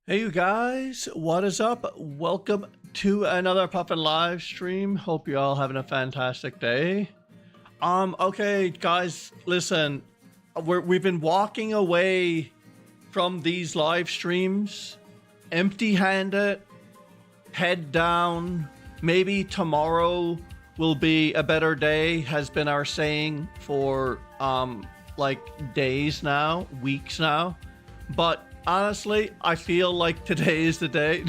Hey you guys, what is up? Welcome to another Puffin live stream. Hope you all having a fantastic day. Okay guys, listen, we've been walking away from these live streams empty-handed, head down. Maybe tomorrow will be a better day, has been our saying for like days now, weeks now. But honestly, I feel like today is the day.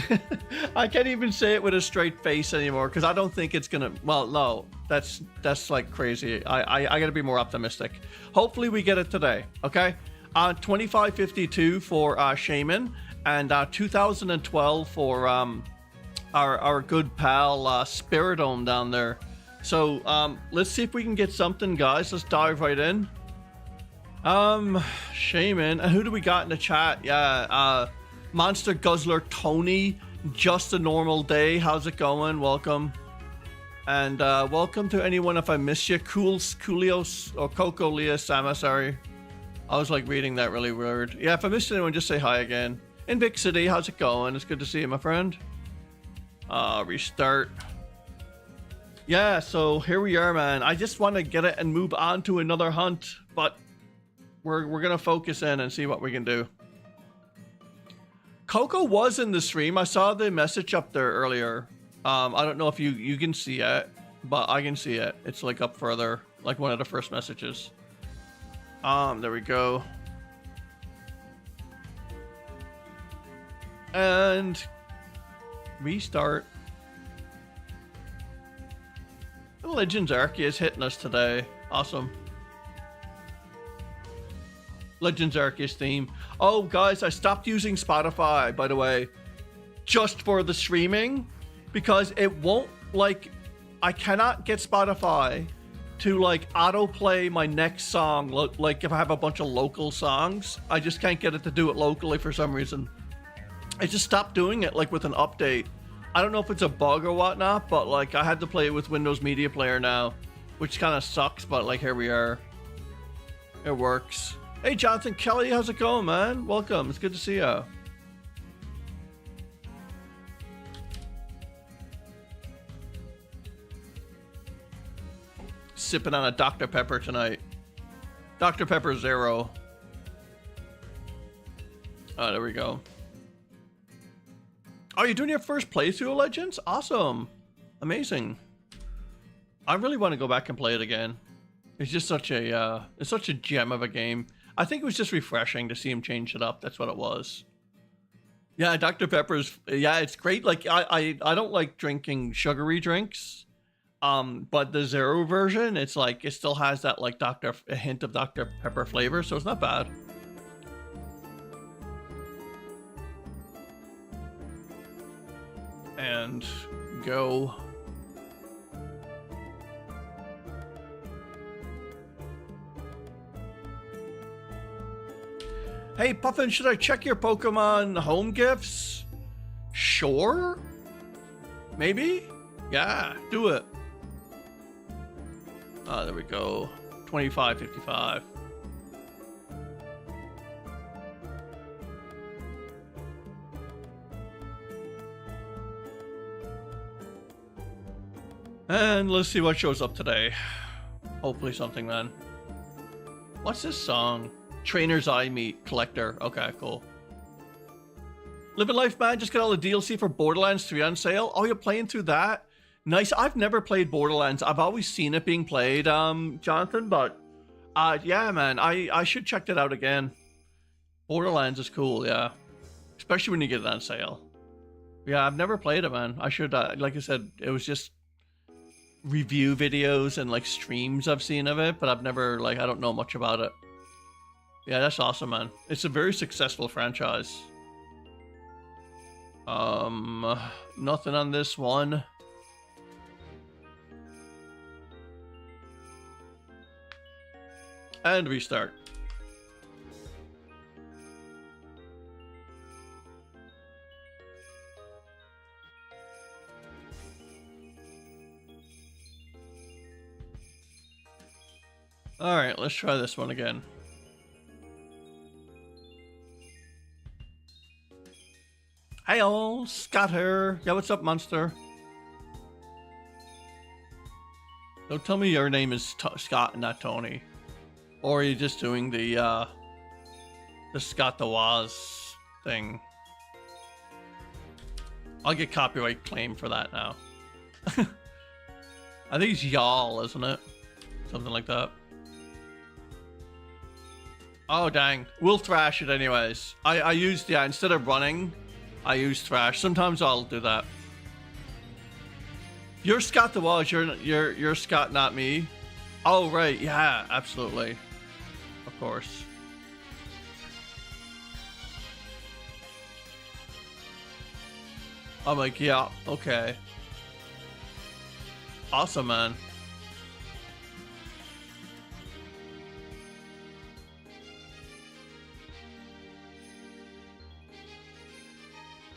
I can't even say it with a straight face anymore because I don't think it's gonna. Well, no, that's like crazy. I gotta be more optimistic. Hopefully, we get it today. Okay, 2552 for Shaymin and 2012 for our good pal Spiritomb down there. So let's see if we can get something, guys. Let's dive right in. Shaymin, and who do we got in the chat? Yeah, Monster Guzzler Tony, just a normal day. How's it going? Welcome. And welcome to anyone if I missed you. Coolios or Coco Leah Sama, sorry. I was like reading that really weird. Yeah, if I missed anyone, just say hi again. In Big City, how's it going? It's good to see you, my friend. Restart. Yeah, so here we are, man. I just want to get it and move on to another hunt, but we're gonna focus in and see what we can do. Coco was in the stream. I saw the message up there earlier. I don't know if you can see it, but I can see it. It's like up further, like one of the first messages. There we go. And restart. Legends Arceus hitting us today. Awesome. Legends Arceus theme. Oh guys, I stopped using Spotify, by the way, just for the streaming, because it won't, like, I cannot get Spotify to like autoplay my next song. Like if I have a bunch of local songs, I just can't get it to do it locally for some reason. I just stopped doing it like with an update. I don't know if it's a bug or whatnot, but like I had to play it with Windows Media Player now, which kind of sucks, but like here we are. It works. Hey Jonathan Kelly, how's it going, man? Welcome, it's good to see you. Sipping on a Dr. Pepper tonight. Dr. Pepper Zero. Oh, there we go. Oh, you're doing your first playthrough of Legends? Awesome. Amazing. I really want to go back and play it again. It's just such a it's such a gem of a game. I think it was just refreshing to see him change it up. That's what it was. Yeah, Dr. Pepper's, yeah, it's great. Like I don't like drinking sugary drinks. But the Zero version, it's like it still has that like a hint of Dr. Pepper flavor, so it's not bad. And go. Hey Puffin, should I check your Pokemon home gifts? Sure. Maybe? Yeah, do it. Oh, there we go. 25.55. And let's see what shows up today. Hopefully something then. What's this song? Trainer's Eye Meat Collector. Okay, cool. Living Life, man. Just got all the DLC for Borderlands 3 on sale. Oh, you're playing through that? Nice. I've never played Borderlands. I've always seen it being played, Jonathan, but yeah, man, I should check that out again. Borderlands is cool, yeah. Especially when you get it on sale. Yeah, I've never played it, man. I should, like I said, it was just review videos and like streams I've seen of it, but I've never, like, I don't know much about it. Yeah, that's awesome, man. It's a very successful franchise. Nothing on this one. And restart. All right, let's try this one again. Hey all, Scott here. Yeah, what's up, monster? Don't tell me your name is Scott and not Tony. Or are you just doing the Scott the Waz thing? I'll get copyright claim for that now. I think it's y'all, isn't it? Something like that. Oh, dang. We'll thrash it anyways. I used, yeah, instead of running, I use thrash. Sometimes I'll do that. You're Scott the Waz, you're Scott, not me. Oh, right. Yeah, absolutely. Of course. I'm like, yeah, okay. Awesome, man.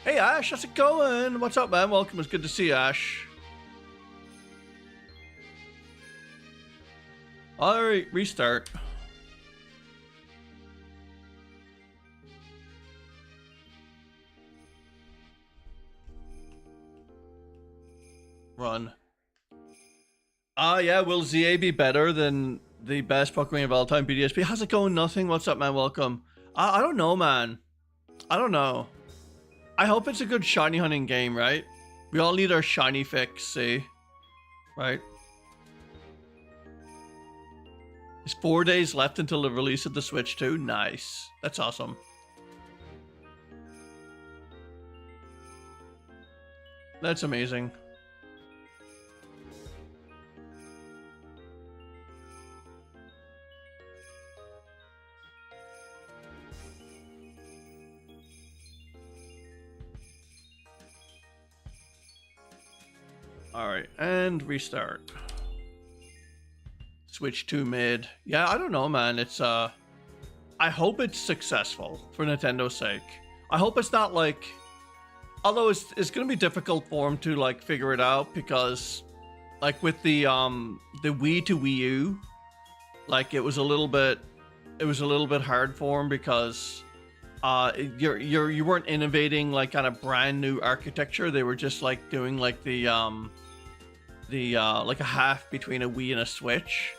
Hey, Ash, how's it going? What's up, man? Welcome. It's good to see you, Ash. All right, restart. Run. Yeah, will ZA be better than the best Pokemon of all time, BDSP? How's it going? Nothing. What's up, man? Welcome. I don't know, man. I don't know. I hope it's a good shiny hunting game, right? We all need our shiny fix, see? Right? It's 4 days left until the release of the Switch 2. Nice. That's awesome. That's amazing. Alright, and restart. Switch 2 mid. Yeah, I don't know, man. It's, I hope it's successful for Nintendo's sake. I hope it's not like... Although it's going to be difficult for them to, like, figure it out because, like, with the Wii to Wii U, like, it was a little bit hard for them because... you weren't innovating like on a brand new architecture. They were just like doing like the like a half between a Wii and a Switch.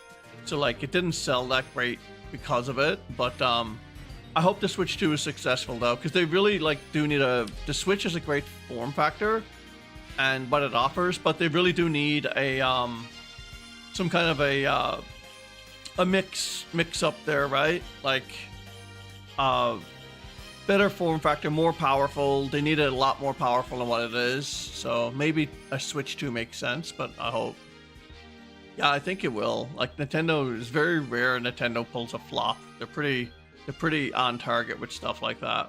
So like it didn't sell that great because of it. But I hope the Switch 2 is successful though, because they really like do need the Switch is a great form factor and what it offers, but they really do need a some kind of a mix up there, right? Like better form factor, more powerful. They need it a lot more powerful than what it is. So maybe a Switch 2 makes sense, but I hope. Yeah, I think it will. Like Nintendo is very rare. Nintendo pulls a flop. They're pretty on target with stuff like that.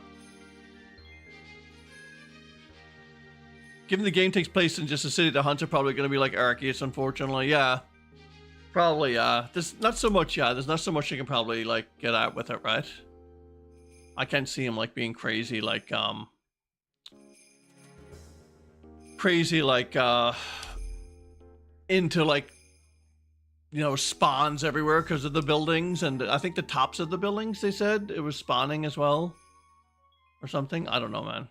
Given the game takes place in just a city, the hunts are probably going to be like Arceus, unfortunately. Yeah, probably. There's not so much. Yeah, there's not so much you can probably like get out with it, right? I can't see him like being crazy, like into like, you know, spawns everywhere because of the buildings, and I think the tops of the buildings, they said it was spawning as well or something. I don't know, man.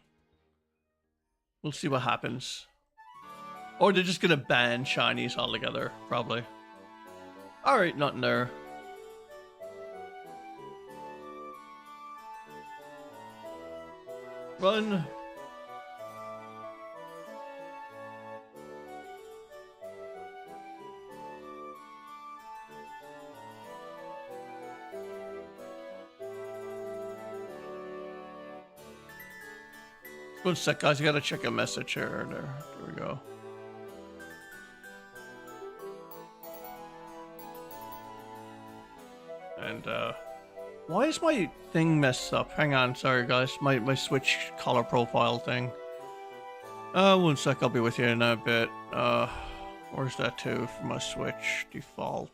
We'll see what happens. Or they're just gonna ban shinies altogether, probably. All right, nothing there. Run. One sec, guys. I gotta check a message here. There we go. And why is my thing messed up? Hang on, sorry guys. My Switch color profile thing. One sec, I'll be with you in a bit. Where's that to for my Switch default?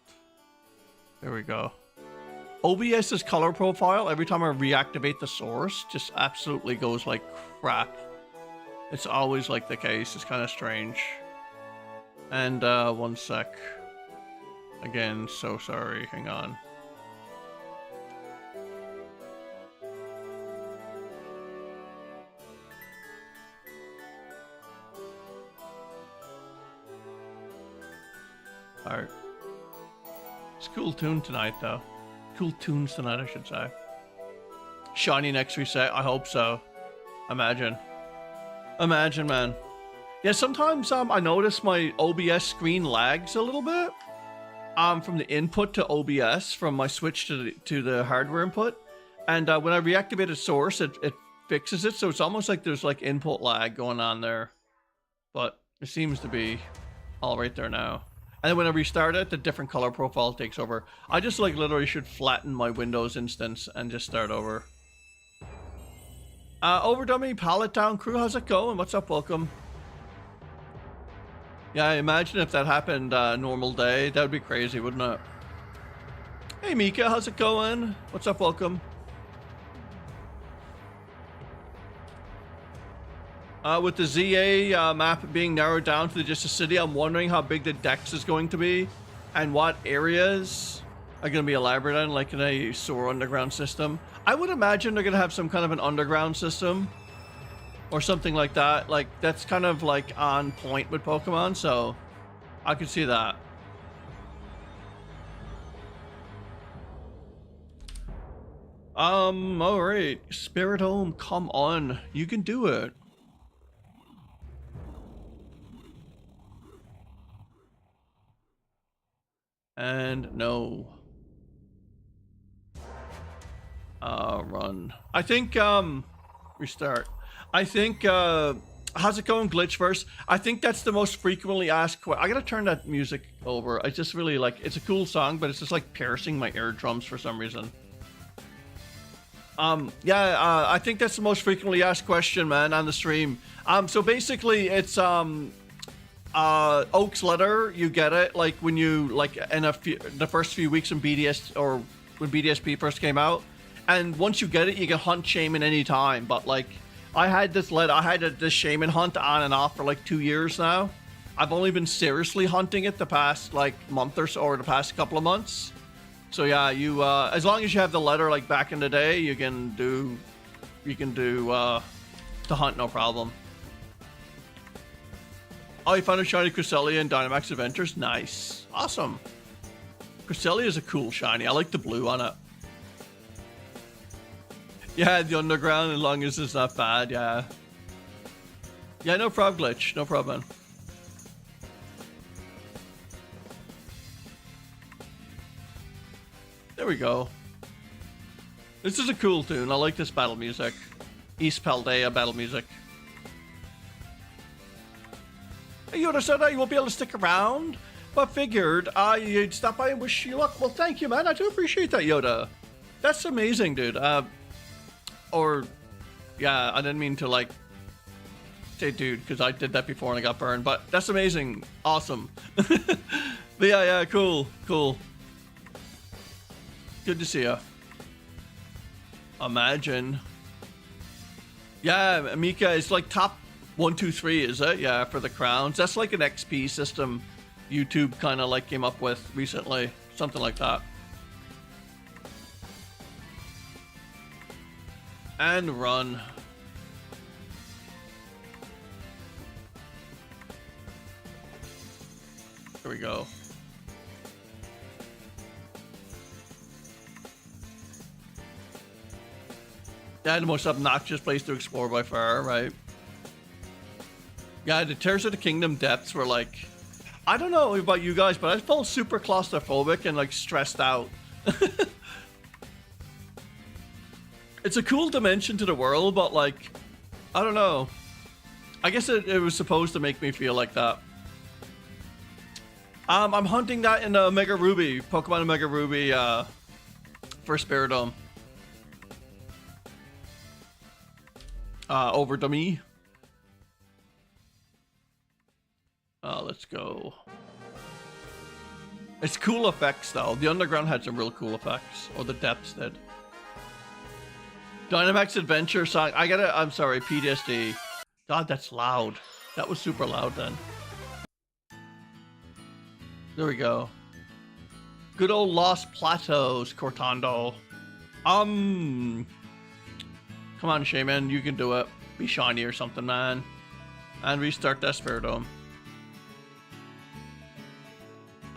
There we go. OBS's color profile, every time I reactivate the source, just absolutely goes like crap. It's always like the case. It's kind of strange. And one sec. Again, so sorry. Hang on. Heart. It's a cool tune tonight, though. Cool tunes tonight, I should say. Shiny next reset. I hope so. Imagine. Imagine, man. Yeah, sometimes I notice my OBS screen lags a little bit. From the input to OBS, from my switch to the hardware input. And when I reactivate a source, it fixes it. So it's almost like there's like input lag going on there. But it seems to be all right there now. And then when I restart it, the different color profile takes over. I just like literally should flatten my Windows instance and just start over. Overdummy Pallet Town crew, how's it going? What's up? Welcome. Yeah, imagine if that happened normal day. That would be crazy, wouldn't it? Hey Mika, how's it going? What's up? Welcome. With the ZA map being narrowed down to just a city, I'm wondering how big the dex is going to be and what areas are going to be elaborated on, like in a sewer underground system. I would imagine they're going to have some kind of an underground system or something like that. Like, that's kind of like on point with Pokemon, so I could see that. All right. Spiritomb, come on. You can do it. And no. Run. I think, restart. I think, how's it going, Glitchverse? I think that's the most frequently asked question. I gotta turn that music over. I just really like, it's a cool song, but it's just like piercing my eardrums for some reason. Yeah, I think that's the most frequently asked question, man, on the stream. So basically it's, Oak's letter, you get it like when you like in the first few weeks in BDS or when BDSP first came out, and once you get it, you can hunt Shaymin anytime. But like, I had this letter, I had this Shaymin hunt on and off for like 2 years now. I've only been seriously hunting it the past like month or so, or the past couple of months. So yeah, you as long as you have the letter like back in the day, you can do the hunt, no problem. Oh, you found a shiny Cresselia in Dynamax Adventures? Nice. Awesome. Cresselia is a cool shiny. I like the blue on it. Yeah, the underground, as long as it's not bad, yeah. Yeah, no problem, Glitch. No problem. There we go. This is a cool tune. I like this battle music. East Paldea battle music. Yoda said you won't be able to stick around, but figured you'd stop by and wish you luck. Well, thank you, man. I do appreciate that, Yoda. That's amazing, dude. Or, yeah, I didn't mean to, like, say dude, because I did that before and I got burned, but that's amazing. Awesome. But yeah, cool. Good to see ya. Imagine. Yeah, Mika is like top 1, 2, 3, is it? Yeah, for the crowns. That's like an XP system YouTube kind of like came up with recently. Something like that. And run. Here we go. Yeah, the most obnoxious place to explore by far, right? Yeah, the Tears of the Kingdom depths were like, I don't know about you guys, but I felt super claustrophobic and like stressed out. It's a cool dimension to the world, but like, I don't know. I guess it was supposed to make me feel like that. I'm hunting that in Omega Ruby, Pokemon Omega Ruby, for Spiritomb. Over to me. Let's go. It's cool effects though. The underground had some real cool effects, or the depths did. Dynamax Adventure song. I'm sorry, PTSD. God, that's loud. That was super loud then. There we go. Good old Lost Plateaus, Cortando. Come on, Shaymin, you can do it. Be shiny or something, man. And restart that Spiritomb.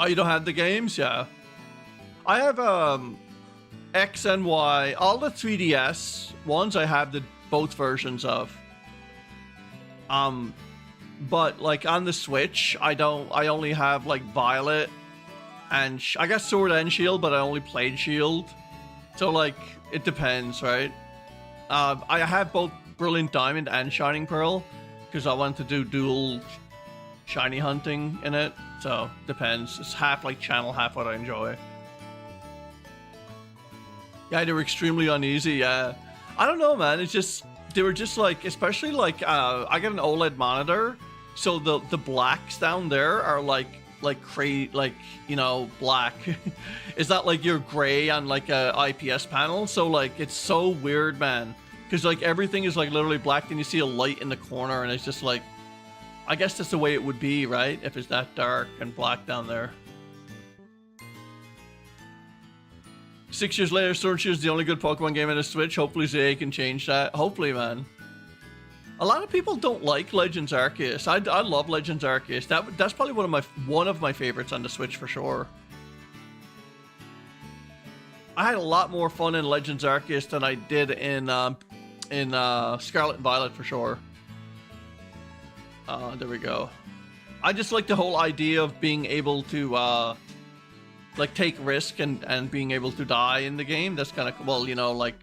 Oh, you don't have the games? Yeah. I have X and Y, all the 3DS ones I have both versions of. But like on the Switch, I only have like Violet and I got Sword and Shield, but I only played Shield. So like it depends, right? I have both Brilliant Diamond and Shining Pearl because I want to do dual shiny hunting in it. So depends. It's half like channel, half what I enjoy. Yeah, they were extremely uneasy. Yeah, I don't know, man. It's just they were just like, especially like I got an OLED monitor, so the blacks down there are like you know, black. It's not like you're gray on like a IPS panel. So like it's so weird, man, because like everything is like literally black, and you see a light in the corner, and it's just like, I guess that's the way it would be, right? If it's that dark and black down there. 6 years later, Sword and Shield is the only good Pokemon game on the Switch. Hopefully ZA can change that. Hopefully, man. A lot of people don't like Legends Arceus. I love Legends Arceus. That's probably one of my favorites on the Switch for sure. I had a lot more fun in Legends Arceus than I did in Scarlet and Violet for sure. There we go. I just like the whole idea of being able to like take risk and being able to die in the game. That's kind of, well, you know, like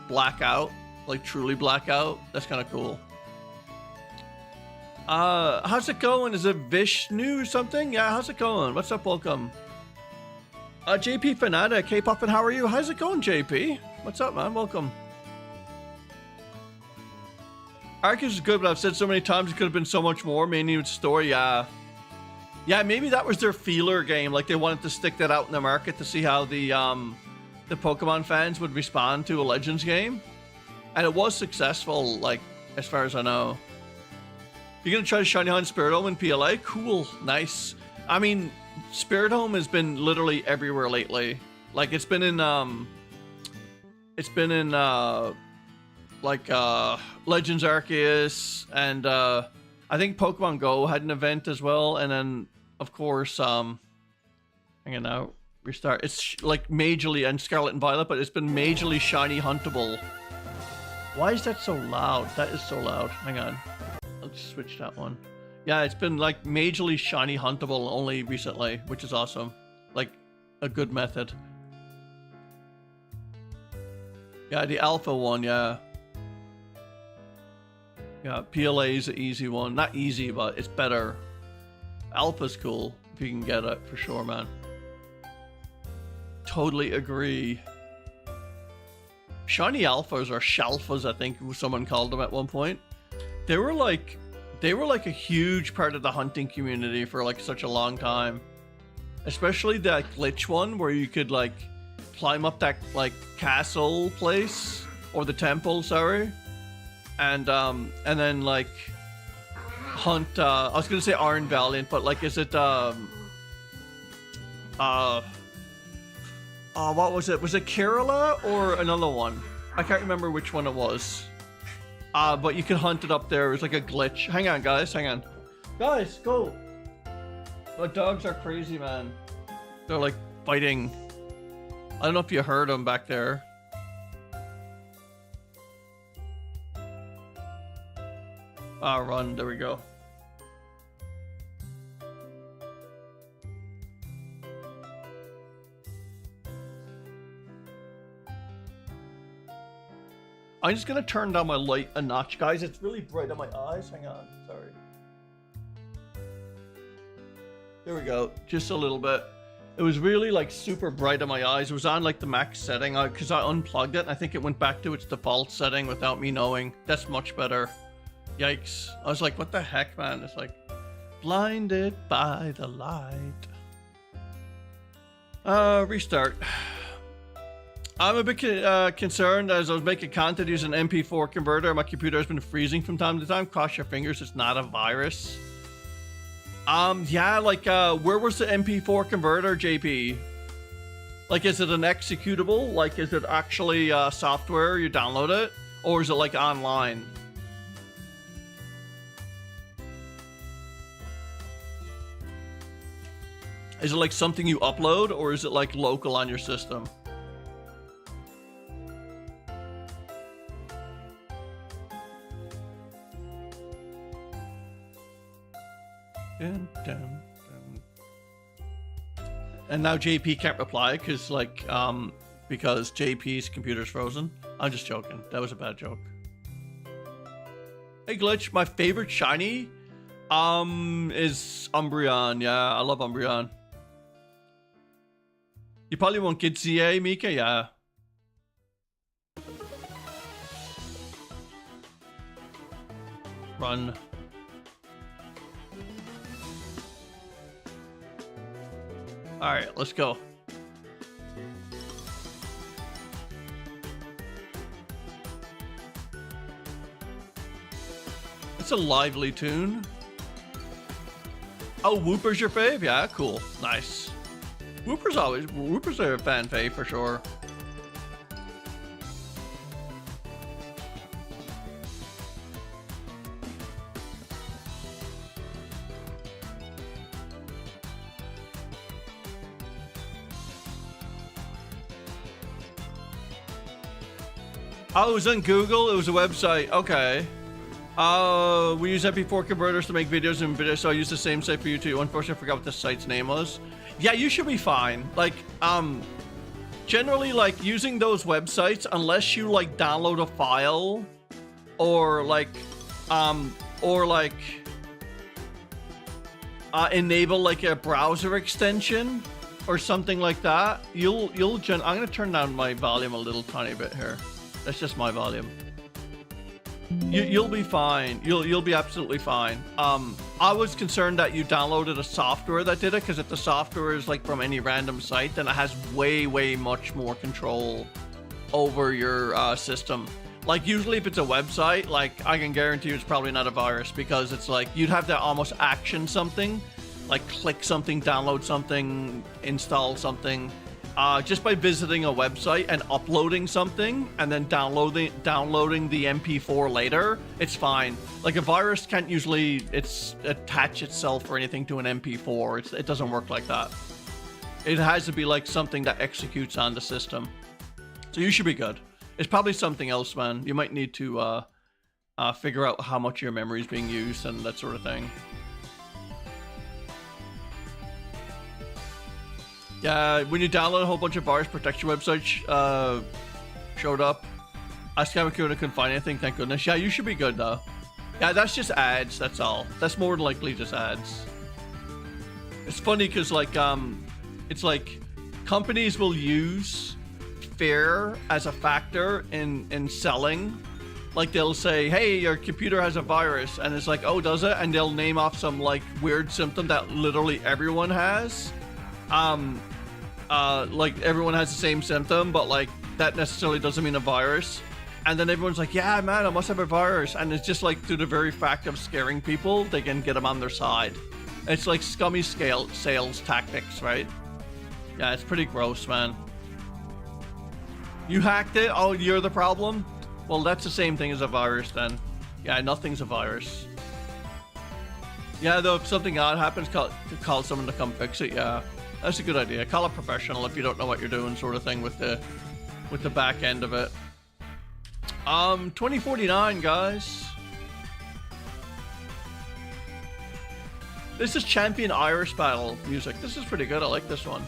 blackout, like truly blackout. That's kind of cool. How's it going? Is it Vishnu something? Yeah, how's it going? What's up? Welcome. JP Fanatic, hey Puffin, how are you? How's it going, JP? What's up, man? Welcome. Arceus is good, but I've said so many times it could have been so much more, mainly with story. Yeah, maybe that was their feeler game. Like they wanted to stick that out in the market to see how the Pokemon fans would respond to a Legends game, and it was successful. Like as far as I know. You're gonna try to Shiny Hunt Spiritomb in PLA? Cool, nice. I mean, Spiritomb has been literally everywhere lately. Like it's been in Legends Arceus, and I think Pokemon Go had an event as well, and then of course hang on now, restart. It's like majorly, and Scarlet and Violet, but it's been majorly shiny huntable. Why is that so loud? That is so loud. Hang on. Let's switch that one. Yeah, it's been like majorly shiny huntable only recently, which is awesome. Like a good method. Yeah, the alpha one, yeah. Yeah, PLA is an easy one. Not easy, but it's better. Alpha's cool if you can get it, for sure, man. Totally agree. Shiny alphas, or shalfas, I think someone called them at one point. They were like a huge part of the hunting community for like such a long time. Especially that glitch one where you could like climb up that like castle place, or the temple, sorry. And then like hunt I was gonna say Iron Valiant, but like is it what was it? Was it Kerala or another one? I can't remember which one it was. But you can hunt it up there. It was like a glitch. Hang on, guys. Hang on. Guys, go. The dogs are crazy, man. They're like fighting. I don't know if you heard them back there. Run. There we go. I'm just gonna turn down my light a notch, guys. It's really bright on my eyes. Hang on, sorry. There we go, just a little bit. It was really like super bright on my eyes. It was on like the max setting because I unplugged it, and I think it went back to its default setting without me knowing. That's much better. Yikes. I was like, what the heck, man? It's like, blinded by the light. Restart. I'm a bit concerned as I was making content using an MP4 converter. My computer has been freezing from time to time. Cross your fingers, it's not a virus. Yeah, like, where was the MP4 converter, JP? Like, is it an executable? Like, is it actually software, you download it? Or is it, like, online? Is it like something you upload, or is it like local on your system? And now JP can't reply because because JP's computer's frozen. I'm just joking. That was a bad joke. Hey Glitch, my favorite shiny is Umbreon. Yeah, I love Umbreon. You probably won't get ZA, Mika. Yeah. Run. All right, let's go. It's a lively tune. Oh, Wooper's your fave? Yeah, cool. Nice. Wooper's are a fan fave for sure. Oh, it was on Google? It was a website. Okay. We use MP4 converters to make videos and videos, so I use the same site for you too. Unfortunately, I forgot what the site's name was. Yeah, you should be fine. Like, generally, like, using those websites, unless you, like, download a file or, like, enable, like, a browser extension or something like that, I'm gonna turn down my volume a little tiny bit here. That's just my volume. You'll be fine. You'll be absolutely fine. I was concerned that you downloaded a software that did it, because if the software is like from any random site, then it has way much more control over your system. Like usually if it's a website, like I can guarantee you it's probably not a virus, because it's like you'd have to almost action something, like click something, download something, install something. Just by visiting a website and uploading something and then downloading the MP4 later, it's fine. Like a virus can't usually attach itself or anything to an MP4. It doesn't work like that. It has to be like something that executes on the system. So you should be good. It's probably something else, man. You might need to figure out how much your memory is being used and that sort of thing. Yeah, when you download a whole bunch of virus protection websites showed up. I couldn't find anything, thank goodness. Yeah, you should be good though. Yeah, that's just ads, that's all. That's more than likely just ads. It's funny because like it's like companies will use fear as a factor in selling. Like they'll say, hey, your computer has a virus, and it's like, oh, does it? And they'll name off some like weird symptom that literally everyone has. Like everyone has the same symptom, but like that necessarily doesn't mean a virus. And then everyone's like, yeah, man, I must have a virus. And it's just like through the very fact of scaring people, they can get them on their side. It's like scummy sales tactics, right? Yeah, it's pretty gross, man. You hacked it? Oh, you're the problem? Well, that's the same thing as a virus then. Yeah, nothing's a virus. Yeah, though, if something odd happens, call someone to come fix it, yeah. That's a good idea. Call a professional if you don't know what you're doing, sort of thing, with the back end of it. 2049, guys. This is Champion Irish Battle music. This is pretty good. I like this one.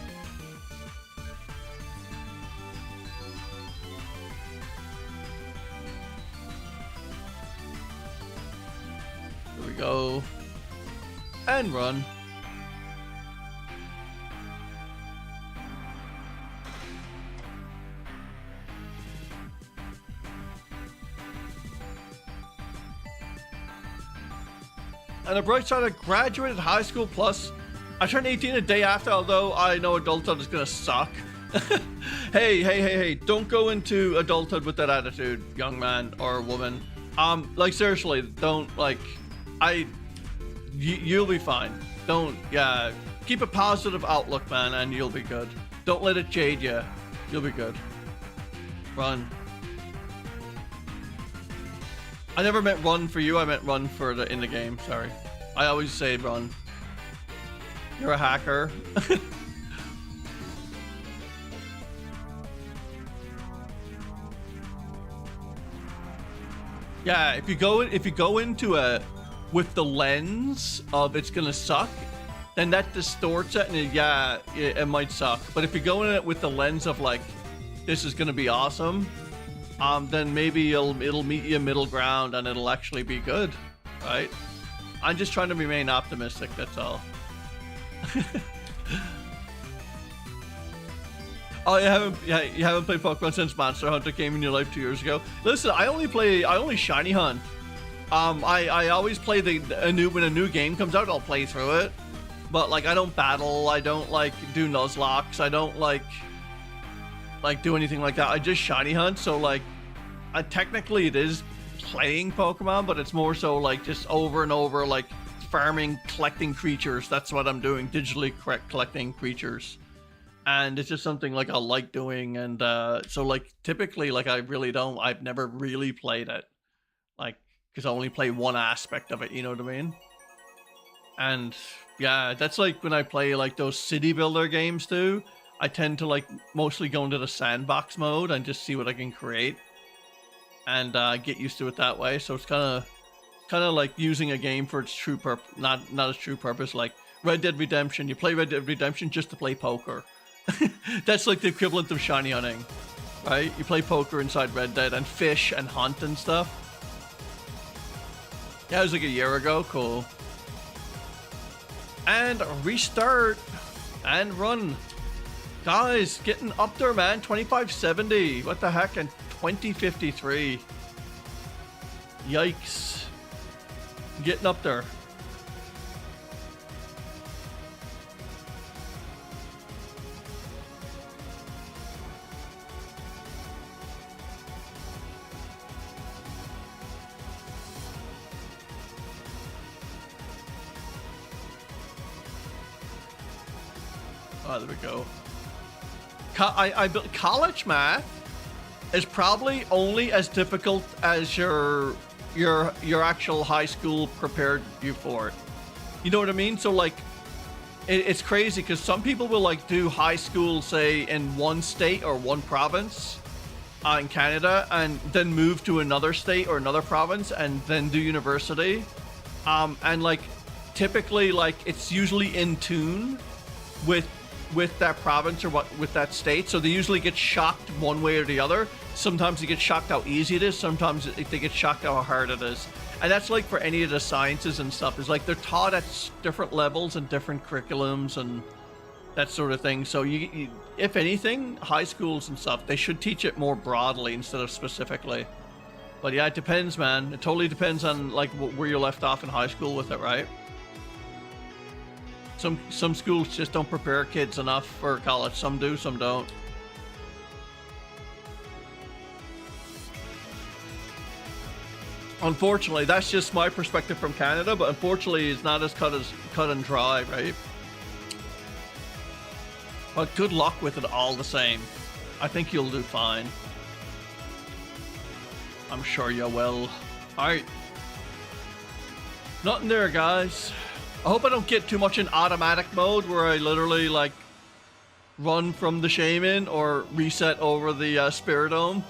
Here we go. And run. On the bright side, I graduated high school, plus I turned 18 a day after, although I know adulthood is gonna suck. Hey, don't go into adulthood with that attitude, young man or woman. Like seriously, don't, like, you'll be fine. Don't, yeah, keep a positive outlook, man, and you'll be good. Don't let it jade you. You'll be good. Run. I never meant run for you, I meant run for in the game, sorry. I always say run. You're a hacker. Yeah, if you go into it with the lens of it's gonna suck, then that distorts it, and it might suck. But if you go in it with the lens of like, this is gonna be awesome, then maybe it'll meet you middle ground and it'll actually be good, right? I'm just trying to remain optimistic. That's all. Oh, you haven't played Pokemon since Monster Hunter came in your life 2 years ago? Listen, I only shiny hunt. I always play when a new game comes out, I'll play through it. But like, I don't battle, I don't like do Nuzlocks, I don't like do anything like that. I just shiny hunt. So like, technically it is playing Pokemon, but it's more so like just over and over, like farming, collecting creatures. That's what I'm doing, digitally collecting creatures. And it's just something like I like doing, and so like typically like I've never really played it, like, because I only play one aspect of it, you know what I mean? And yeah, that's like when I play like those city builder games too, I tend to like mostly go into the sandbox mode and just see what I can create and get used to it that way. So it's kind of like using a game for its true purpose, not its true purpose. Like Red Dead Redemption, you play Red Dead Redemption just to play poker. That's like the equivalent of shiny hunting, right? You play poker inside Red Dead and fish and hunt and stuff. Yeah, it was like a year ago. Cool. And restart and run. Guys, getting up there, man. 2570. What the heck? And 2053. Yikes. Getting up there. Oh, there we go. I built college math is probably only as difficult as your actual high school prepared you for it. You know what I mean? So like, it's crazy because some people will like do high school, say in one state or one province in Canada, and then move to another state or another province and then do university. And like, typically like it's usually in tune with that province or with that state, so they usually get shocked one way or the other. Sometimes they get shocked how easy it is, sometimes they get shocked how hard it is. And that's like for any of the sciences and stuff, is like they're taught at different levels and different curriculums and that sort of thing. So you if anything, high schools and stuff, they should teach it more broadly instead of specifically. But yeah, it depends, man. It totally depends on like where you left off in high school with it, right? Some schools just don't prepare kids enough for college. Some do, some don't. Unfortunately, that's just my perspective from Canada, but unfortunately it's not as cut and dry, right? But good luck with it all the same. I think you'll do fine. I'm sure you will. Alright. Nothing there, guys. I hope I don't get too much in automatic mode where I literally like run from the Shaymin or reset over the Spiritomb.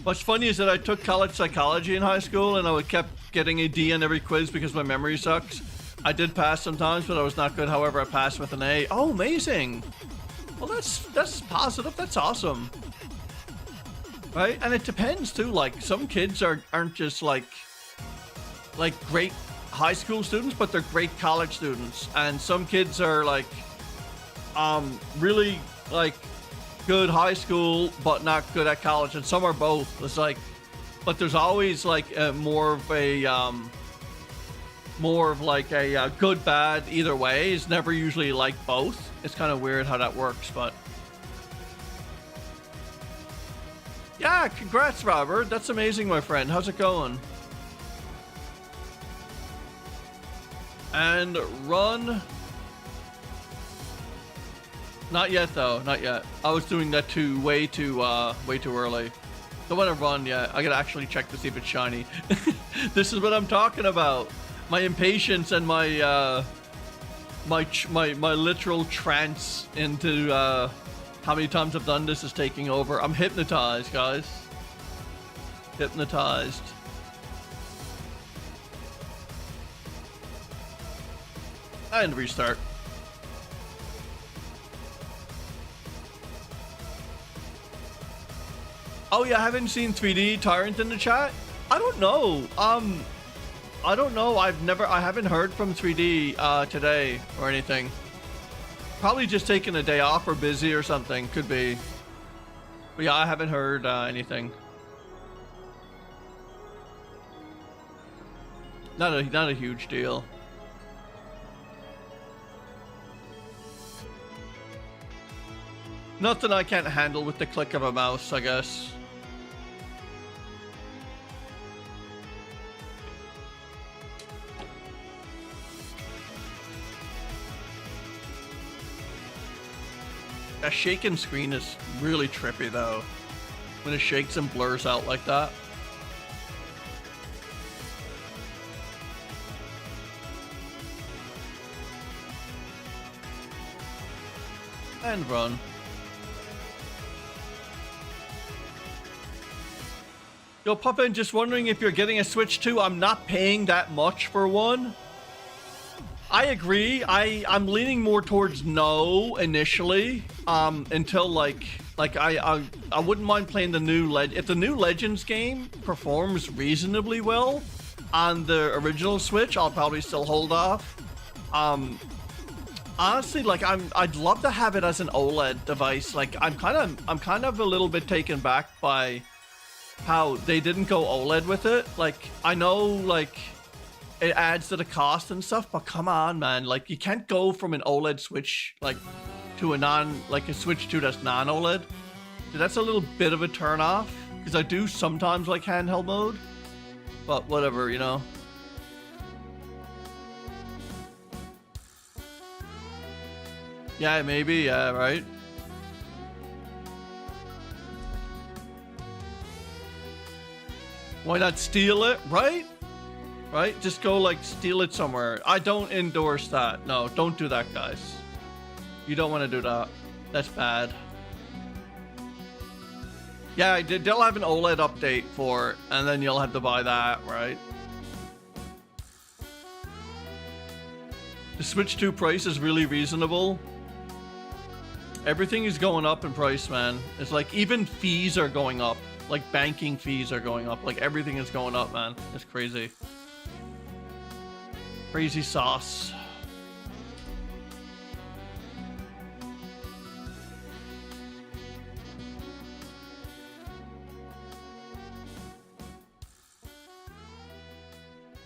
What's funny is that I took college psychology in high school and I kept getting a D on every quiz because my memory sucks. I did pass sometimes, but I was not good. However, I passed with an A. Oh, amazing. Well, that's positive. That's awesome. Right? And it depends too. Like some kids aren't just like great high school students, but they're great college students. And some kids are like really like good high school but not good at college, and some are both. It's like, but there's always like more of like a good bad either way. It's never usually like both. It's kind of weird how that works, but yeah, congrats, Robert. That's amazing, my friend. How's it going? And run. Not yet, though. Not yet. I was doing that way too early. Don't want to run yet. I gotta actually check to see if it's shiny. This is what I'm talking about. My impatience and my my literal trance into how many times I've done this is taking over. I'm hypnotized, guys. Hypnotized. And restart. Oh yeah, I haven't seen 3D Tyrant in the chat. I don't know. I don't know. I haven't heard from 3D today or anything. Probably just taking a day off or busy or something. Could be. But yeah, I haven't heard anything. Not a huge deal. Nothing I can't handle with the click of a mouse, I guess. That shaking screen is really trippy though, when it shakes and blurs out like that. And run. Yo, Puffin, just wondering if you're getting a Switch 2. I'm not paying that much for one. I agree. I'm leaning more towards no initially. Until like I wouldn't mind playing the new if the new Legends game performs reasonably well on the original Switch, I'll probably still hold off. Honestly, like I'd love to have it as an OLED device. Like I'm kind of a little bit taken back by how they didn't go OLED with it. Like I know like it adds to the cost and stuff, but come on, man, like you can't go from an OLED Switch like to a Switch 2 that's non-OLED. So that's a little bit of a turn off, because I do sometimes like handheld mode, but whatever, you know. Yeah, maybe, yeah, right. Why not steal it, right? Right? Just go like steal it somewhere. I don't endorse that. No, don't do that, guys. You don't want to do that. That's bad. Yeah, they'll have an OLED update for it, and then you'll have to buy that, right? The Switch 2 price is really reasonable. Everything is going up in price, man. It's like even fees are going up. Like banking fees are going up. Like everything is going up, man. It's crazy. Crazy sauce.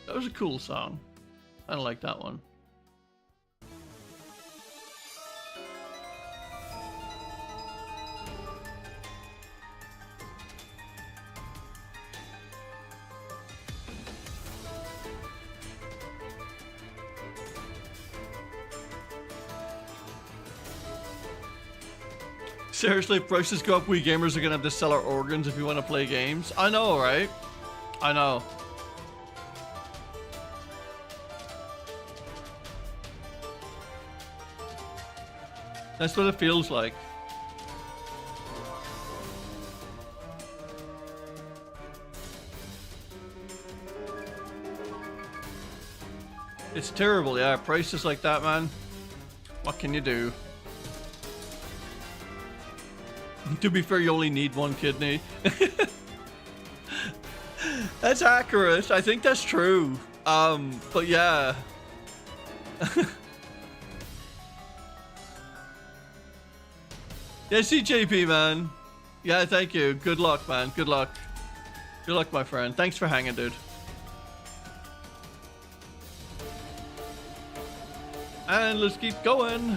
That was a cool song. I don't like that one. Seriously, if prices go up, we gamers are gonna have to sell our organs if we want to play games. I know, right? I know. That's what it feels like. It's terrible, yeah. Prices like that, man. What can you do? To be fair, you only need one kidney. That's accurate. I think that's true. But yeah. Yeah, CJP, man. Yeah, thank you. Good luck, man. Good luck. Good luck, my friend. Thanks for hanging, dude. And let's keep going.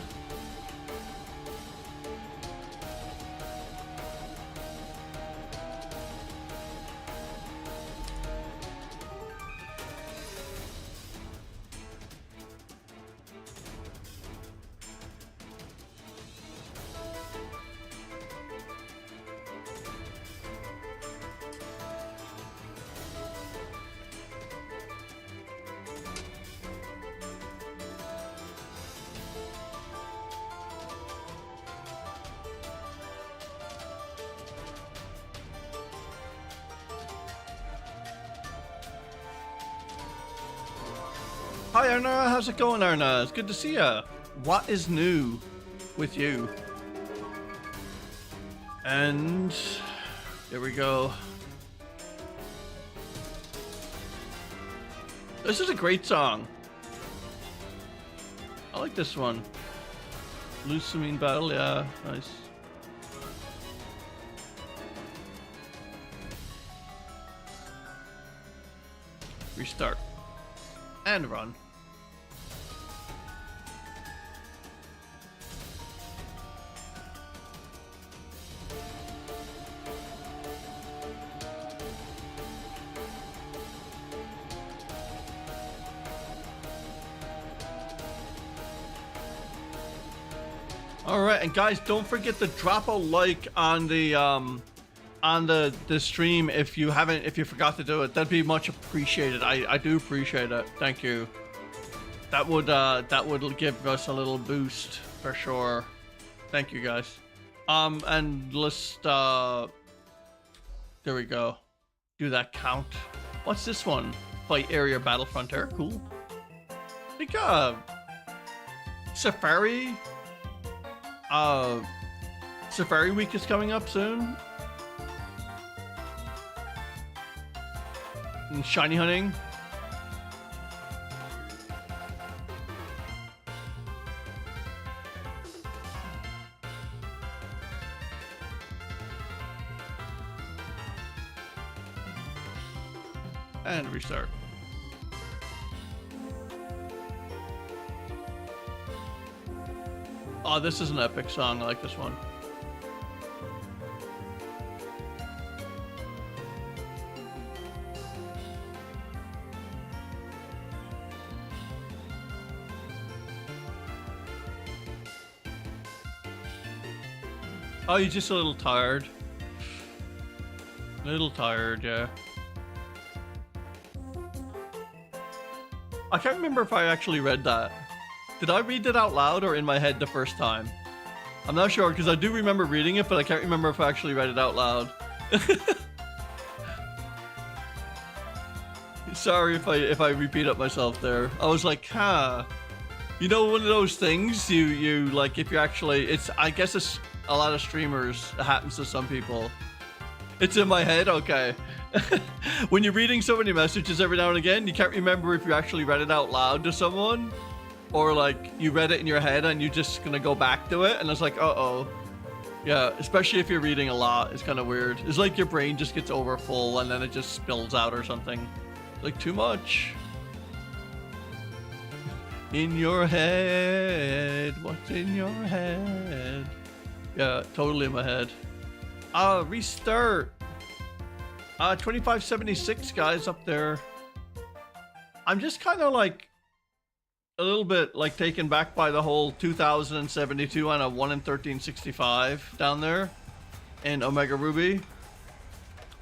Hi Erna, how's it going Erna? It's good to see ya. What is new with you? And here we go. This is a great song. I like this one. Lucamine Battle, yeah, nice. Restart. And run. All right, and guys, don't forget to drop a like on the stream if you forgot to do it. That'd be much appreciated. I do appreciate it. Thank you. That would give us a little boost for sure. Thank you guys. And let's there we go. Do that count. What's this one? Fight area Battlefront Air. Cool. I think Safari Week is coming up soon. And shiny hunting. And restart. Oh, this is an epic song. I like this one. Oh, you're just a little tired. A little tired, yeah. I can't remember if I actually read that. Did I read it out loud or in my head the first time? I'm not sure because I do remember reading it, but I can't remember if I actually read it out loud. Sorry if I repeat it myself there. I was like, huh. You know, one of those things you like if you're actually, I guess it's a lot of streamers, it happens to some people. It's in my head, okay. When you're reading so many messages every now and again, you can't remember if you actually read it out loud to someone. Or like you read it in your head and you're just gonna go back to it and it's like, uh-oh. Yeah, especially if you're reading a lot, it's kind of weird. It's like your brain just gets over full and then it just spills out or something. Like too much. In your head, what's in your head? Yeah, totally in my head. Restart. 2576 guys up there. I'm just kind of like a little bit like taken back by the whole 2072 on a 1 in 1365 down there in Omega Ruby.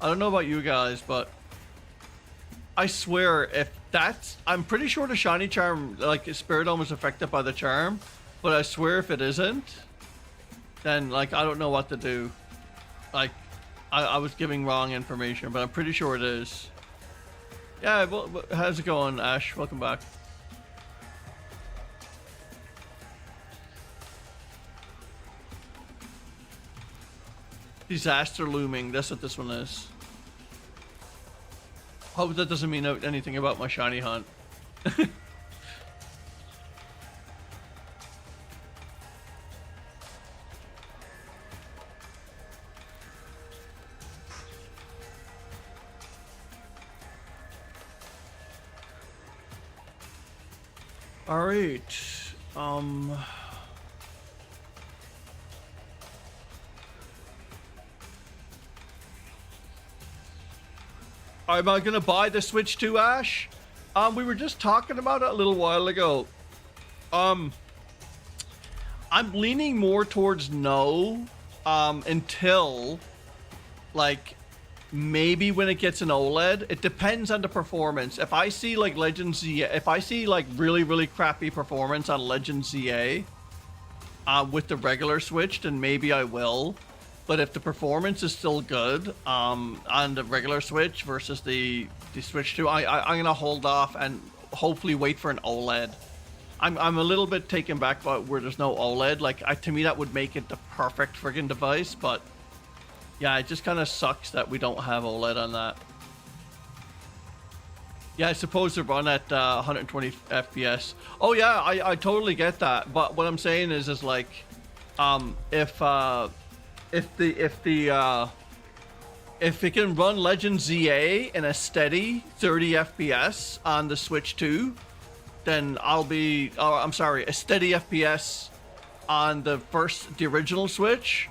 I don't know about you guys, but I swear if that's, I'm pretty sure the shiny charm, like Spiritomb is affected by the charm, but I swear if it isn't, then like I don't know what to do. Like I was giving wrong information, but I'm pretty sure it is. Yeah, well, how's it going, Ash? Welcome back. Disaster looming, that's what this one is. Hope that doesn't mean anything about my shiny hunt. All right. Am I gonna buy the Switch 2, Ash? We were just talking about it a little while ago. I'm leaning more towards no, until like maybe when it gets an OLED. It depends on the performance. If I see like Legend ZA, if I see like really crappy performance on Legend ZA with the regular Switch, then maybe I will. But if the performance is still good on the regular Switch versus the Switch 2, I'm gonna hold off and hopefully wait for an OLED. I'm a little bit taken back by where there's no OLED. Like, to me, that would make it the perfect friggin' device, but yeah, it just kind of sucks that we don't have OLED on that. Yeah, I suppose they're run at 120 FPS. Oh yeah, I totally get that. But what I'm saying is like, if it can run Legend ZA in a steady 30 FPS on the Switch 2, then I'll be, I'm sorry, a steady FPS on the original Switch,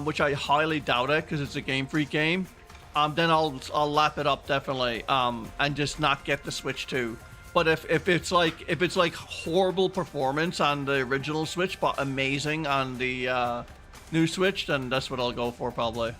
which I highly doubt it because it's a Game Freak game. Then I'll lap it up definitely, and just not get the Switch 2. But if it's like horrible performance on the original Switch but amazing on the new Switch, then that's what I'll go for probably.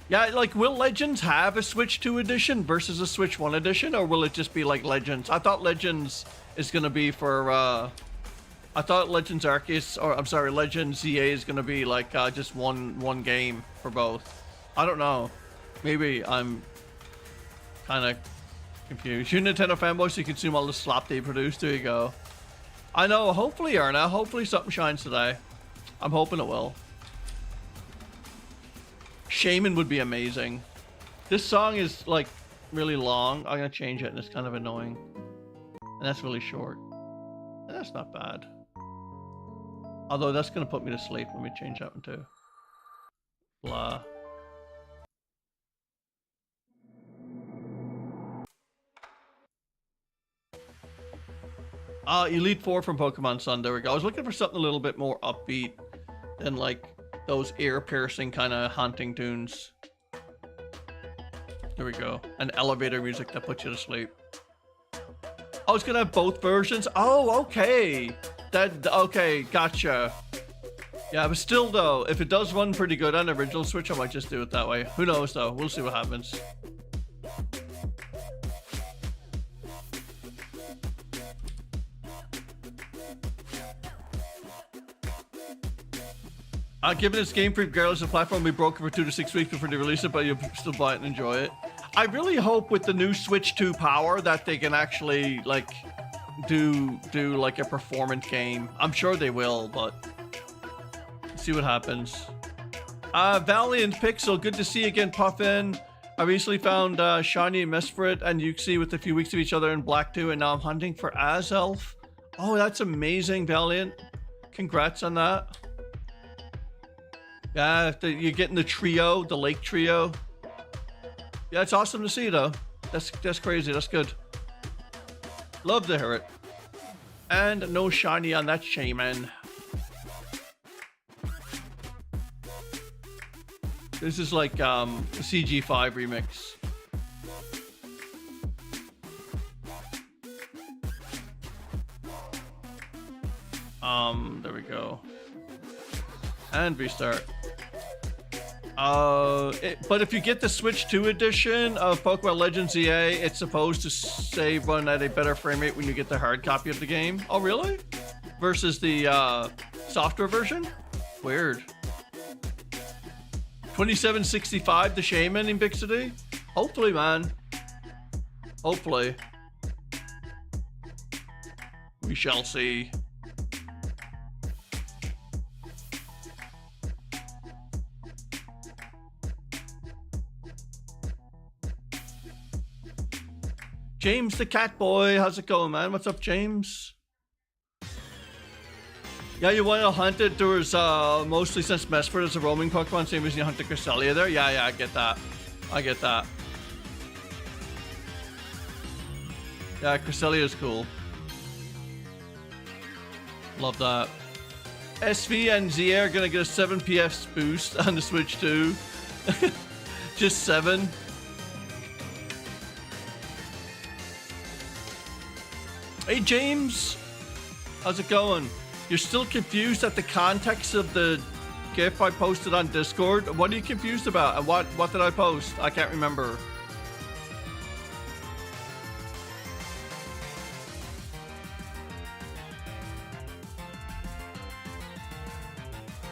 Yeah, like, will Legends have a Switch 2 edition versus a Switch 1 edition, or will it just be like Legends? I thought Legends is gonna be for, I thought Legends Arceus, or I'm sorry, Legends ZA is gonna be like just one game for both. I don't know. Maybe I'm kind of confused. You Nintendo fanboys, so you consume all the slop they produce. There you go. I know. Hopefully, Erna. Hopefully something shines today. I'm hoping it will. Shaymin would be amazing. This song is like really long. I'm gonna change it, and it's kind of annoying. And that's really short. And that's not bad. Although that's gonna put me to sleep when we change that one too. Blah. Elite Four from Pokemon Sun. There we go. I was looking for something a little bit more upbeat than like those ear-piercing kind of haunting tunes. There we go. And elevator music that puts you to sleep. Oh, it's gonna have both versions? Oh, okay. Okay, gotcha. Yeah, but still though, if it does run pretty good on the original Switch, I might just do it that way. Who knows though? We'll see what happens. Given its Game Freak regardless of platform, we broke it for 2 to 6 weeks before they release it, but you'll still buy it and enjoy it. I really hope with the new Switch 2 power that they can actually like do like a performance game. I'm sure they will, but let's see what happens. Valiant Pixel, good to see you again, Puffin. I recently found Shiny and Mesprit and Uxie with a few weeks of each other in Black 2, and now I'm hunting for Azelf. Oh, that's amazing, Valiant. Congrats on that. Yeah, you're getting the trio, the lake trio. Yeah, it's awesome to see though. That's crazy. That's good. Love to hear it. And no shiny on that Shaymin. This is like the CG5 remix. There we go. And restart. But if you get the Switch 2 edition of Pokemon Legends ZA, it's supposed to say run at a better frame rate when you get the hard copy of the game. Oh, really? Versus the software version? Weird. 2765, the Shaymin in Big City? Hopefully, man. Hopefully. We shall see. James the Cat Boy, how's it going, man? What's up, James? Yeah, you want to hunt it. There was mostly since Mesprit is a roaming Pokemon, same as you hunt the Cresselia there. Yeah, I get that. I get that. Yeah, Cresselia is cool. Love that. SV and ZA are gonna get a 7 PS boost on the Switch 2. Just 7. Hey James, how's it going? You're still confused at the context of the GIF I posted on Discord? What are you confused about? And what did I post? I can't remember.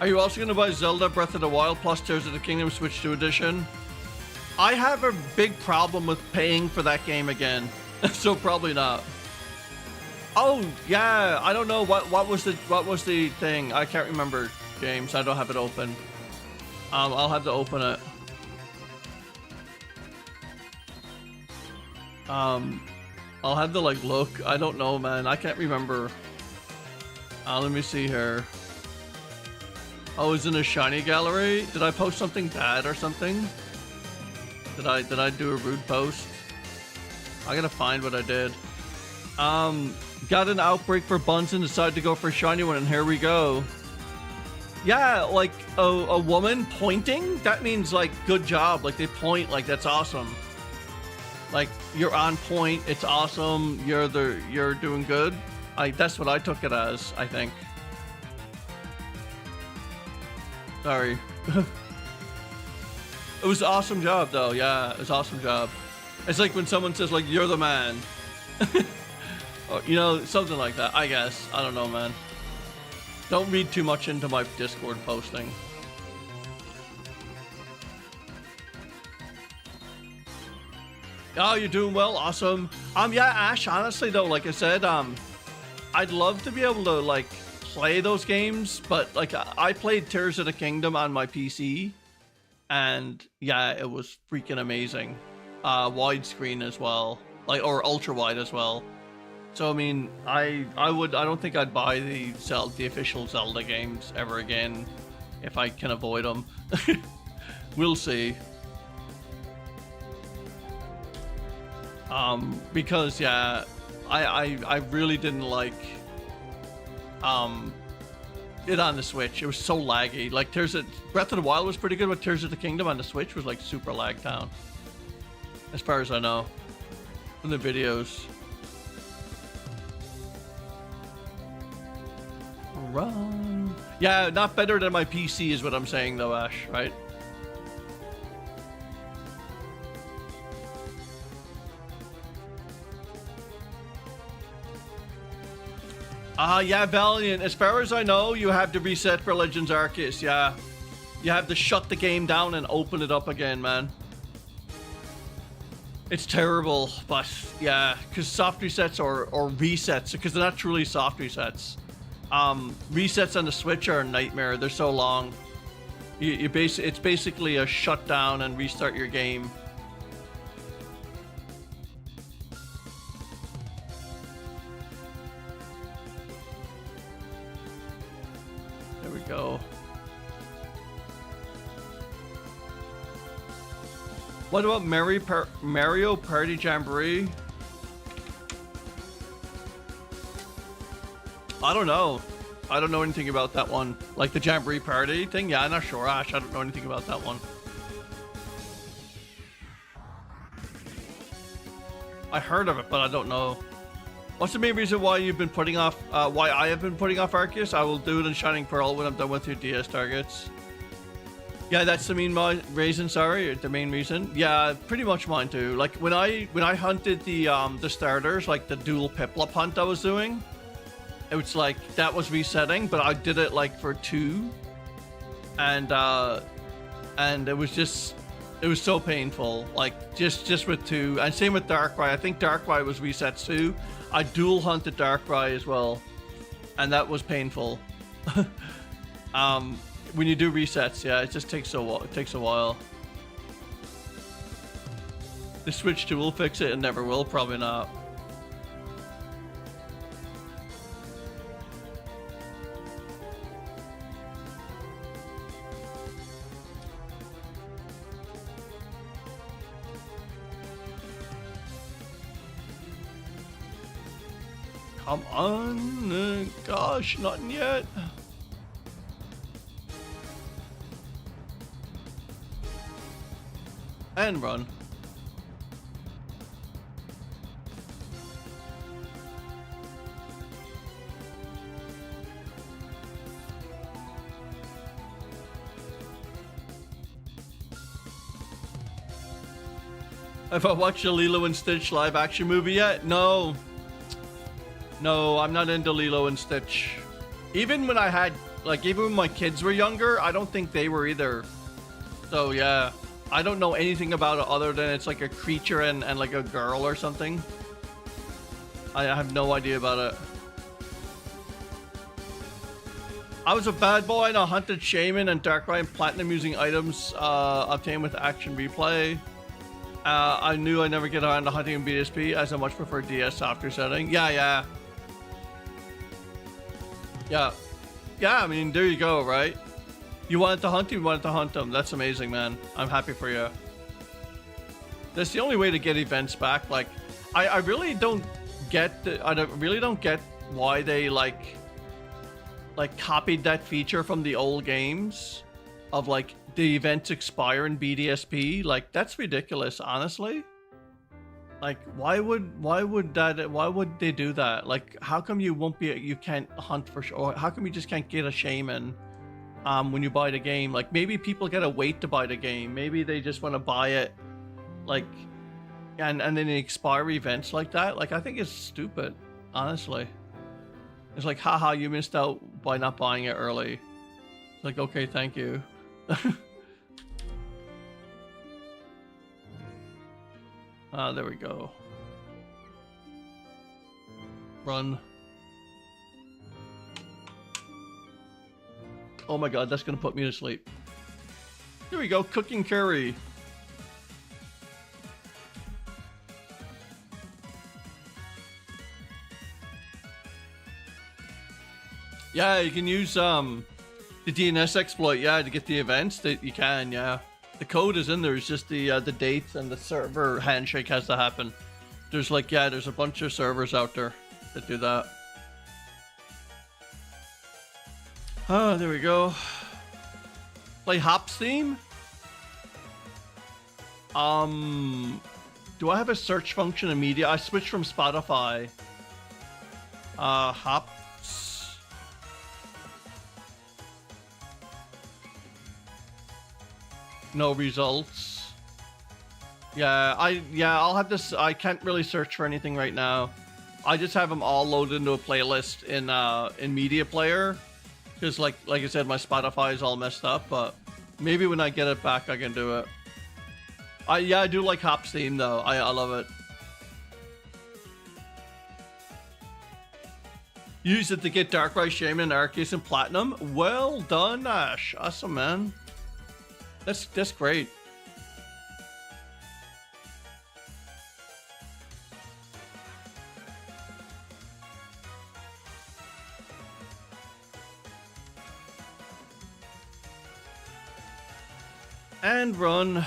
Are you also going to buy Zelda Breath of the Wild plus Tears of the Kingdom Switch 2 edition? I have a big problem with paying for that game again, so probably not. Oh yeah, I don't know what was the thing. I can't remember, James. I don't have it open. I'll have to open it. I'll have to like look. I don't know, man. I can't remember. Let me see here. Oh, it's in a shiny gallery. Did I post something bad or something? Did I do a rude post? I gotta find what I did. Got an outbreak for bunsen, decided to go for a shiny one, and here we go. Yeah, like a woman pointing, that means like good job. Like they point, like that's awesome. Like you're on point, it's awesome. You're doing good. That's what I took it as, I think. Sorry. It was an awesome job though. Yeah, it was an awesome job. It's like when someone says like, you're the man. Or, you know, something like that, I guess. I don't know, man. Don't read too much into my Discord posting. Oh, you're doing well, awesome. Yeah, Ash, honestly though, like I said, I'd love to be able to like play those games, but like I played Tears of the Kingdom on my PC, and yeah, it was freaking amazing. Widescreen as well, like, or ultra wide as well. So I mean, I don't think I'd buy the official Zelda games ever again if I can avoid them. We'll see. Because yeah, I really didn't like it on the Switch. It was so laggy. Like Breath of the Wild was pretty good, but Tears of the Kingdom on the Switch was like super lagged down, as far as I know from the videos. Run. Yeah, not better than my PC is what I'm saying though, Ash, right? Yeah, Valiant. As far as I know, you have to reset for Legends Arceus, yeah. You have to shut the game down and open it up again, man. It's terrible, but yeah, because soft resets or resets, because they're not truly soft resets. Resets on the Switch are a nightmare. They're so long. It's basically a shutdown and restart your game. There we go. What about Mario Party Jamboree? I don't know. I don't know anything about that one. Like the Jamboree Party thing? Yeah, I'm not sure, Ash. I don't know anything about that one. I heard of it, but I don't know. What's the main reason why you've been putting off, why I have been putting off Arceus? I will do it in Shining Pearl when I'm done with your DS targets. Yeah, that's the main reason, sorry, the main reason. Yeah, pretty much mine too. Like when I hunted the starters, like the dual Piplup hunt I was doing, it was like that was resetting, but I did it like for 2, and it was so painful, like just with 2, and same with Darkrai. I think Darkrai was reset too. I dual hunted Darkrai as well, and that was painful. When you do resets, yeah, it just takes a while. The Switch 2 will fix it, and never will, probably not. Come on, gosh, nothing yet. And run. Have I watched the Lilo and Stitch live action movie yet? No. No, I'm not into Lilo and Stitch. Even when even when my kids were younger, I don't think they were either. So yeah, I don't know anything about it other than it's like a creature and like a girl or something. I have no idea about it. I was a bad boy and I hunted Shaymin and Darkrai and Platinum using items obtained with Action Replay. I knew I'd never get around to hunting in BSP as I much prefer DS softer setting. Yeah, I mean, there you go, right? You wanted to hunt him, you wanted to hunt him. That's amazing, man. I'm happy for you. That's the only way to get events back. Like, I really don't get really don't get why they like copied that feature from the old games of like the events expire in BDSP. Like, that's ridiculous, honestly. Like, why would they do that? Like, how come you can't hunt for sure? How come you just can't get a Shaymin when you buy the game? Like, maybe people gotta wait to buy the game. Maybe they just want to buy it, like, and then they expire events like that. Like, I think it's stupid, honestly. It's like, haha, you missed out by not buying it early. It's like, okay, thank you. There we go. Run. Oh my god, that's gonna put me to sleep. Here we go, cooking curry. Yeah, you can use the DNS exploit, yeah, to get the events. That you can, yeah. The code is in there. It's just the dates and the server handshake has to happen. There's like, yeah, there's a bunch of servers out there that do that. Oh, there we go. Play Hop's theme. Do I have a search function in media? I switched from Spotify. Hop. No results. Yeah, I'll have this. I can't really search for anything right now. I just have them all loaded into a playlist in media player, because like I said, my Spotify is all messed up. But maybe when I get it back, I can do it. I do like Hop's theme though. I love it. Use it to get Darkrai, Shaymin, Arceus, and Platinum. Well done, Ash. Awesome, man. That's great. And run.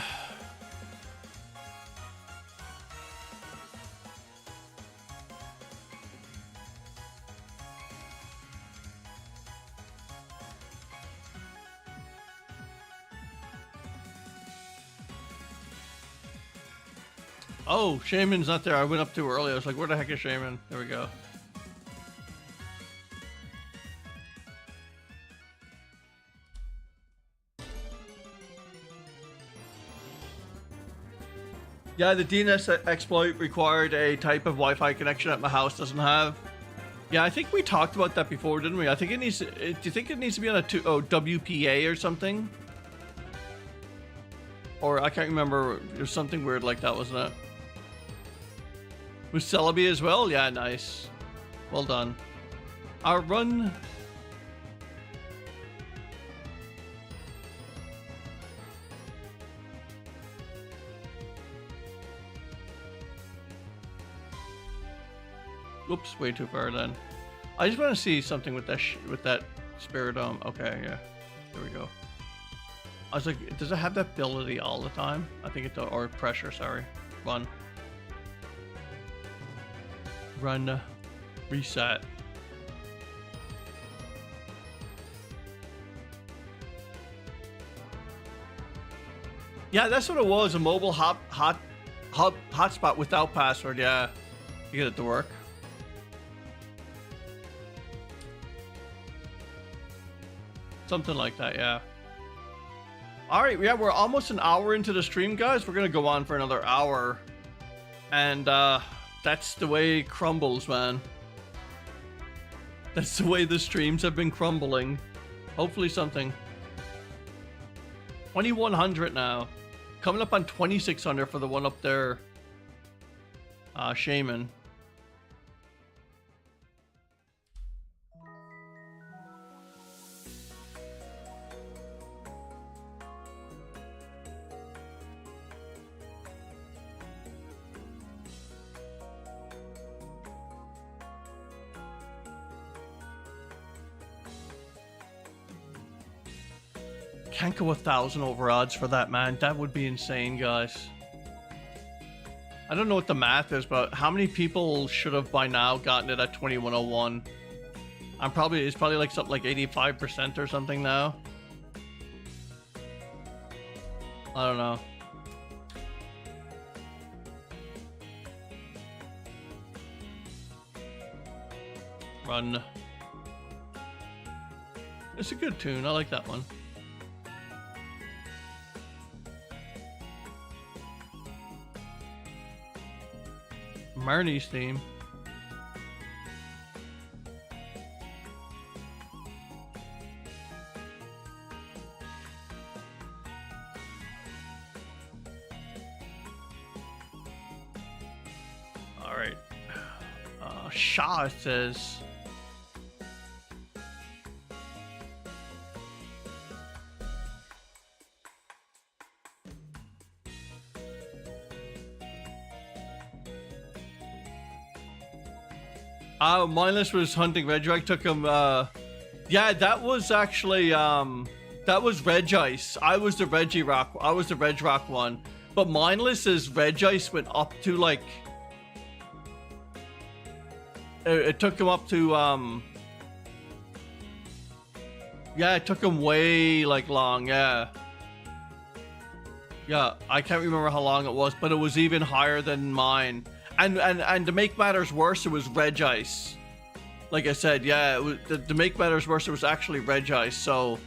Oh, Shaymin's not there. I went up too early. I was like, where the heck is Shaymin? There we go. Yeah, the DNS exploit required a type of Wi-Fi connection that my house doesn't have. Yeah, I think we talked about that before, didn't we? I think it needs. Do you think it needs to be on a WPA or something? Or I can't remember. There's something weird like that, wasn't it? With Celebi as well? Yeah, nice. Well done. Our run. Oops, way too far then. I just want to see something with that Spiritomb. Okay, yeah. There we go. I was like, does it have that ability all the time? I think it does. Or pressure, sorry. Run. Run. Reset. Yeah, that's what it was. A mobile hotspot without password. Yeah, you get it to work. Something like that, yeah. All right, yeah, we're almost an hour into the stream, guys. We're gonna go on for another hour, and that's the way it crumbles, man. That's the way the streams have been crumbling. Hopefully something. 2100 now. coming up on 2,600 for the one up there. Shaymin. Can't go 1,000 over odds for that, man. That would be insane, guys. I don't know what the math is, but how many people should have by now gotten it at 2101? It's probably like something like 85% or something now. I don't know. Run. It's a good tune. I like that one. Marnie's theme. All right. Shaw says. Mindless was hunting Regieleki, took him, yeah, that was actually, that was Regice. I was the Regirock one. But Mindless's Regice went up to, like, it took him up to, yeah, it took him way, like, long, yeah. Yeah, I can't remember how long it was, but it was even higher than mine. And to make matters worse, it was Regice. Like I said, yeah, it was, to make matters worse, it was actually Regice. So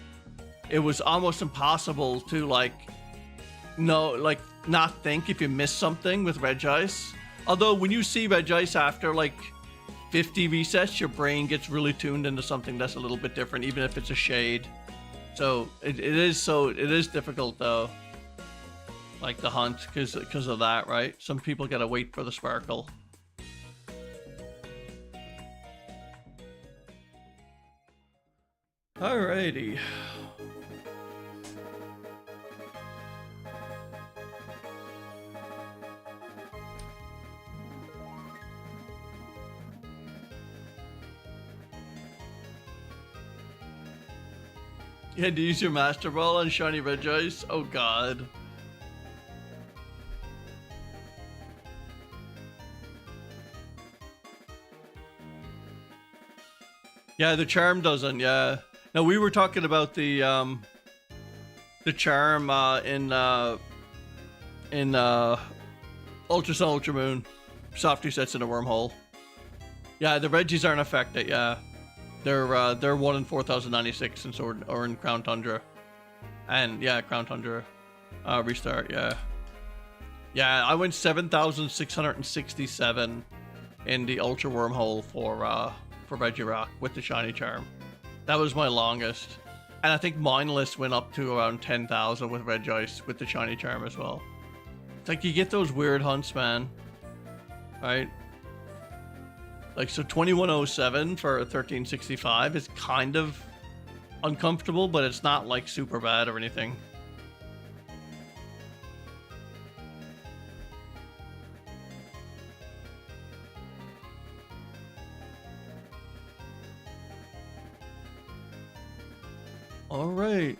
it was almost impossible to not think if you missed something with Regice. Although when you see Regice after like 50 resets, your brain gets really tuned into something that's a little bit different, even if it's a shade. So it is difficult though. Like the hunt, because of that, right? Some people gotta wait for the sparkle. Alrighty. You had to use your Master Ball on Shiny Regice? Oh god. Yeah, the charm doesn't, yeah. Now we were talking about the charm in Ultra Sun, Ultra Moon. Softy sets in a wormhole. Yeah, the Regis aren't affected, yeah. They're 1 in 4,096 in Sword or in Crown Tundra. And yeah, Crown Tundra restart, yeah. Yeah, I went 7,667 in the Ultra Wormhole for Regirock with the Shiny Charm. That was my longest. And I think Mindless went up to around 10,000 with Regice with the Shiny Charm as well. It's like you get those weird hunts, man. Right? Like, so 2107 for 1365 is kind of uncomfortable, but it's not like super bad or anything. All right.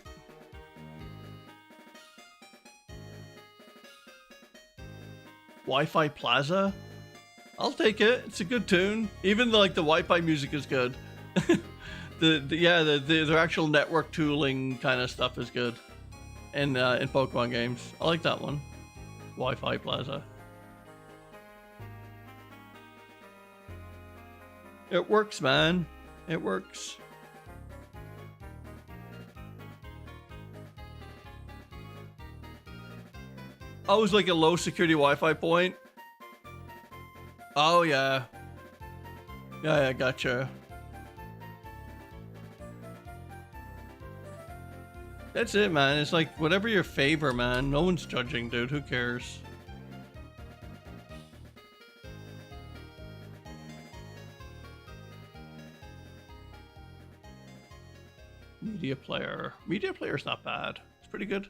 Wi-Fi Plaza? I'll take it. It's a good tune. Even the Wi-Fi music is good. Their actual network tooling kind of stuff is good in Pokemon games. I like that one. Wi-Fi Plaza. It works, man. It works. Oh, it was like a low security Wi-Fi point. Oh yeah. Yeah, gotcha. That's it, man. It's like whatever your favor, man. No one's judging, dude. Who cares? Media player. Media player's not bad. It's pretty good.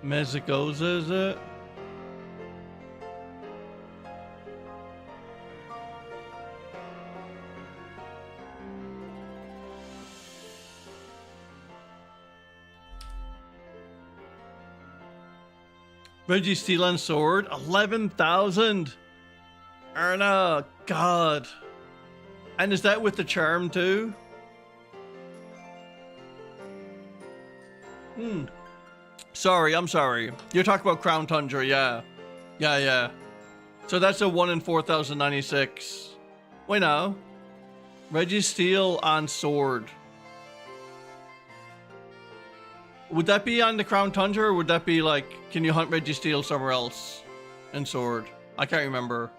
Mezigoza, is it? Registeel and Sword, 11,000. Erna, God. And is that with the charm too? Sorry, I'm sorry. You're talking about Crown Tundra, yeah. Yeah. So that's a 1 in 4,096. Wait, no. Registeel and Sword. Would that be on the Crown Tundra, or would that be like, can you hunt Registeel somewhere else? And Sword. I can't remember.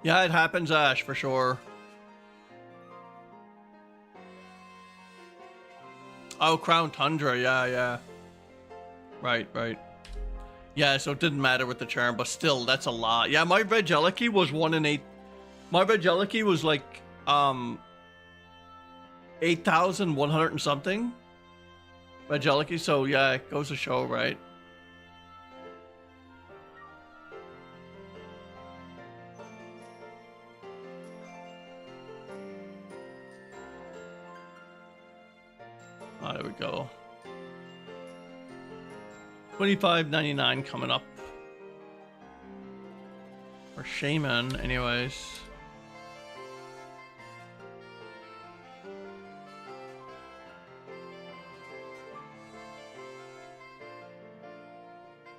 Yeah, it happens, Ash, for sure. Oh, Crown Tundra, yeah. Right. Yeah, so it didn't matter with the charm, but still, that's a lot. Yeah, my Regieleki was 1 in 8. My Regieleki was like, 8,100 and something. Regieleki, so yeah, it goes to show, right? Oh, there we go. $25.99 coming up. Or Shaymin, anyways.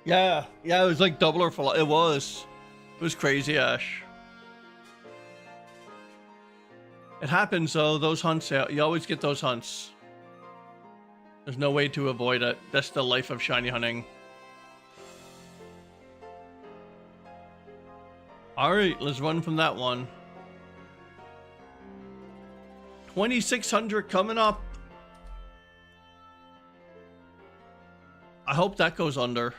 Yeah, it was like double or full. It was crazy, Ash. It happens though, those hunts, you always get those hunts. There's no way to avoid it. That's the life of shiny hunting. Alright, let's run from that one. 2,600 coming up. I hope that goes under.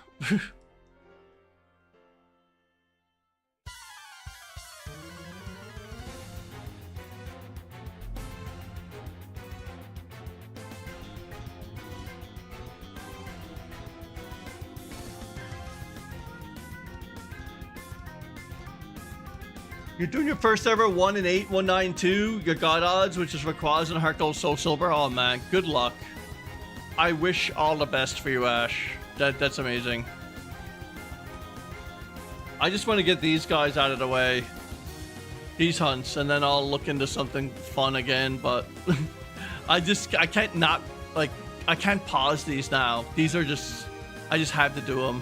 You're doing your first ever 1 in 8, 192. Your god odds, which is Rayquaza and HeartGold SoulSilver. Oh man, good luck. I wish all the best for you, Ash. That's amazing. I just want to get these guys out of the way. These hunts, and then I'll look into something fun again, but I can't not, like, I can't pause these now. These are just, I just have to do them.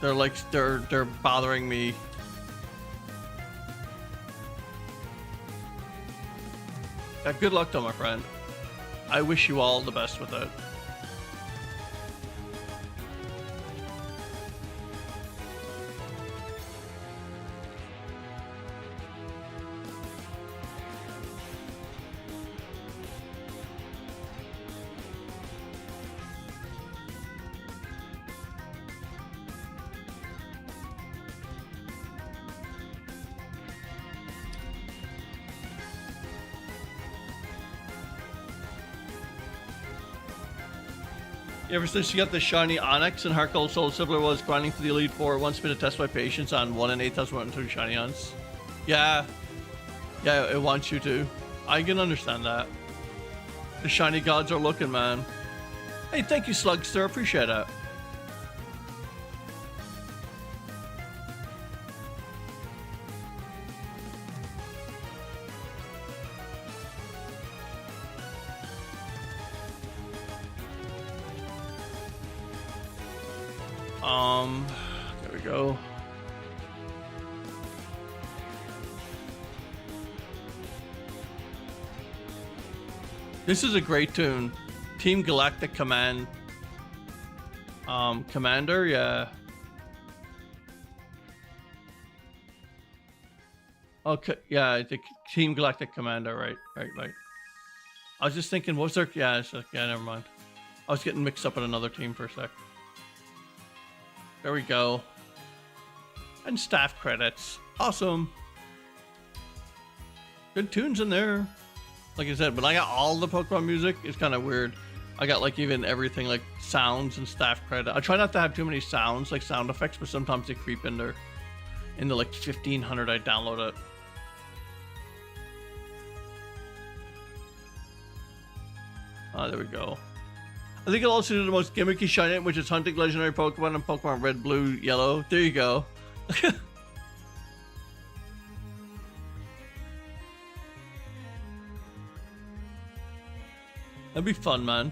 They're like, they're bothering me. Yeah, good luck though, my friend. I wish you all the best with it. Ever since you got the shiny Onyx and HeartGold SoulSilver was grinding for the Elite Four, wants me to test my patience on 1 in 8,102 shiny hunts. Yeah, it wants you to. I can understand that. The shiny gods are looking, man. Hey, thank you, Slugster. Appreciate it. There we go. This is a great tune. Team Galactic Command. Commander, yeah. Okay, yeah, the Team Galactic Commander, right. I was just thinking, what's their, yeah, never mind. I was getting mixed up with another team for a sec. There we go. And staff credits. Awesome. Good tunes in there. Like I said, but I got all the Pokemon music. It's kind of weird. I got like even everything like sounds and staff credit. I try not to have too many sounds, like sound effects, but sometimes they creep in there. In the like 1500 I download it. There we go. I think I'll also do the most gimmicky shiny, which is hunting legendary Pokemon and Pokemon Red, Blue, Yellow. There you go. That'd be fun, man.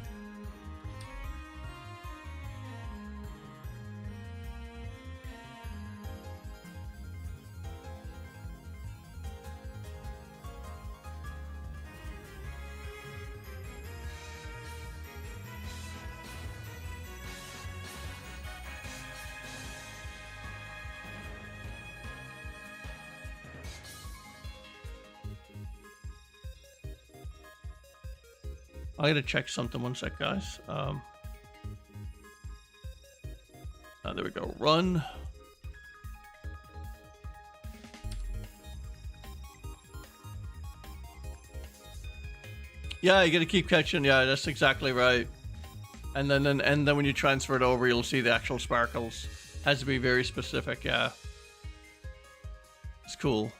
I gotta check something, one sec, guys. There we go. Run. Yeah, you gotta keep catching. Yeah, that's exactly right. And then when you transfer it over, you'll see the actual sparkles. Has to be very specific. Yeah, it's cool.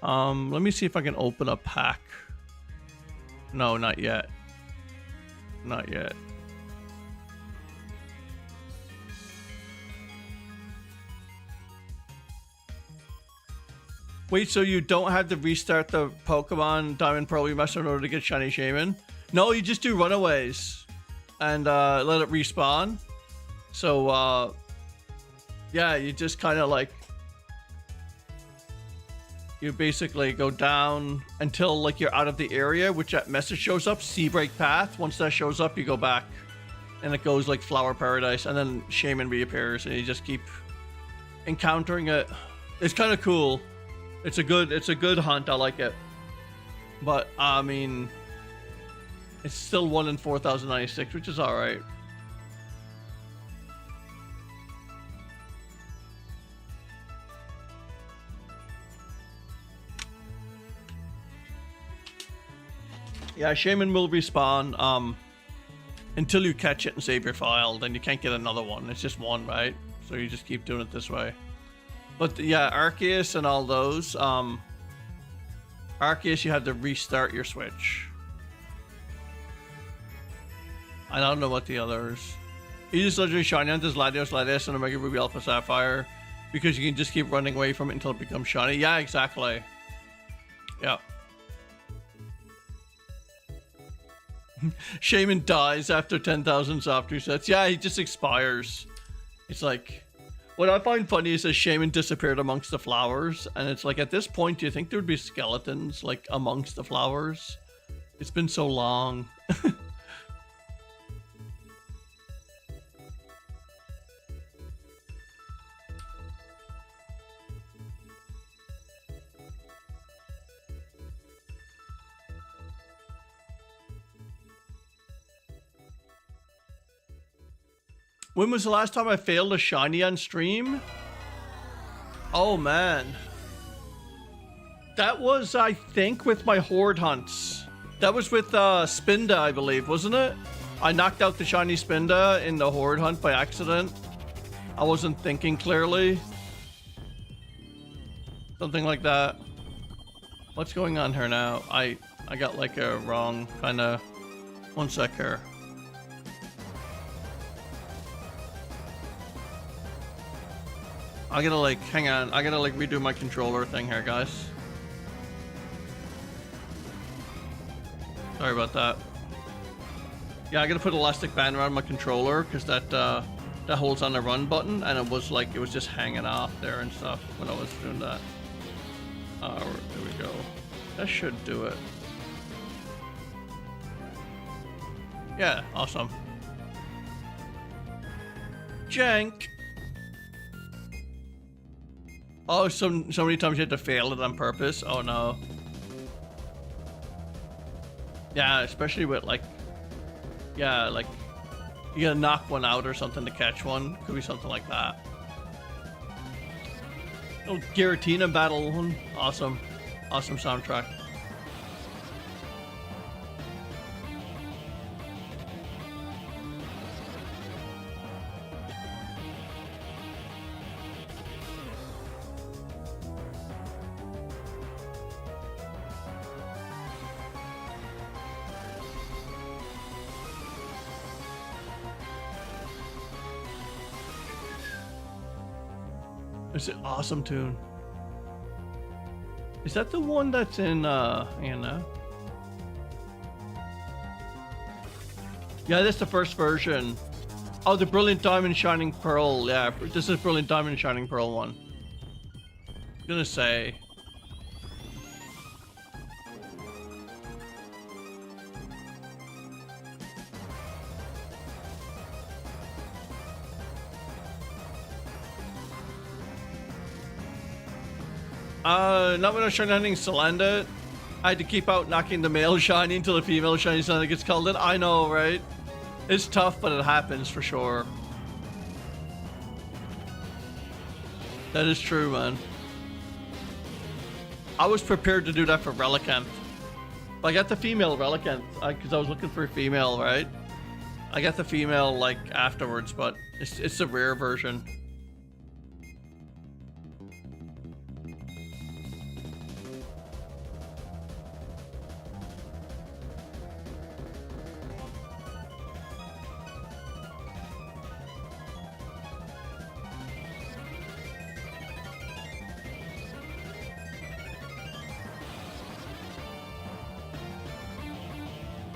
Let me see if I can open a pack. No, not yet. Not yet. Wait, so you don't have to restart the Pokemon Diamond Pearl Remaster in order to get Shiny Shaymin? No, you just do runaways and let it respawn. So, yeah, you just kind of like... You basically go down until like you're out of the area, which that message shows up, Sea Break Path. Once that shows up, you go back and it goes like Flower Paradise, and then Shaymin reappears and you just keep encountering it. It's kind of cool. It's a good hunt. I like it. But I mean, it's still 1 in 4096, which is all right. Yeah, Shaymin will respawn until you catch it and save your file. Then you can't get another one. It's just one, right? So you just keep doing it this way. But yeah, Arceus and all those. Arceus, you have to restart your Switch. I don't know what the others. You just Legendary Shiny Hunters, Latios, Latias, and Omega Ruby Alpha Sapphire. Because you can just keep running away from it until it becomes shiny. Yeah, exactly. Yeah. Shaymin dies after 10,000 soft resets. Yeah, he just expires. It's like, what I find funny is that Shaymin disappeared amongst the flowers, and it's like, at this point, do you think there would be skeletons like amongst the flowers? It's been so long. When was the last time I failed a shiny on stream? Oh man. That was, I think, with my horde hunts. That was with Spinda, I believe, wasn't it? I knocked out the shiny Spinda in the horde hunt by accident. I wasn't thinking clearly. Something like that. What's going on here now? I got like a wrong kind of... One sec here. I gotta like, hang on, I gotta like redo my controller thing here, guys. Sorry about that. Yeah, I gotta put elastic band around my controller because that holds on the run button, and it was like, it was just hanging off there and stuff when I was doing that. There we go. That should do it. Yeah, awesome. jank. Oh, so many times you had to fail it on purpose. Oh no. Yeah, especially with like, yeah, like you gotta knock one out or something to catch one. Could be something like that. Oh, Giratina battle one. Awesome. Awesome soundtrack. It's an awesome tune. Is that the one that's in Anna? Yeah, that's the first version. Oh, the Brilliant Diamond Shining Pearl. Yeah, this is Brilliant Diamond Shining Pearl one. I'm gonna say. Not when I was trying hunting Salenda. I had to keep out knocking the male shiny until the female shiny Salenda gets called in. I know, right? It's tough, but it happens for sure. That is true, man. I was prepared to do that for Relicanth. I got the female Relicanth because I was looking for a female, right? I got the female like afterwards, but it's a rare version.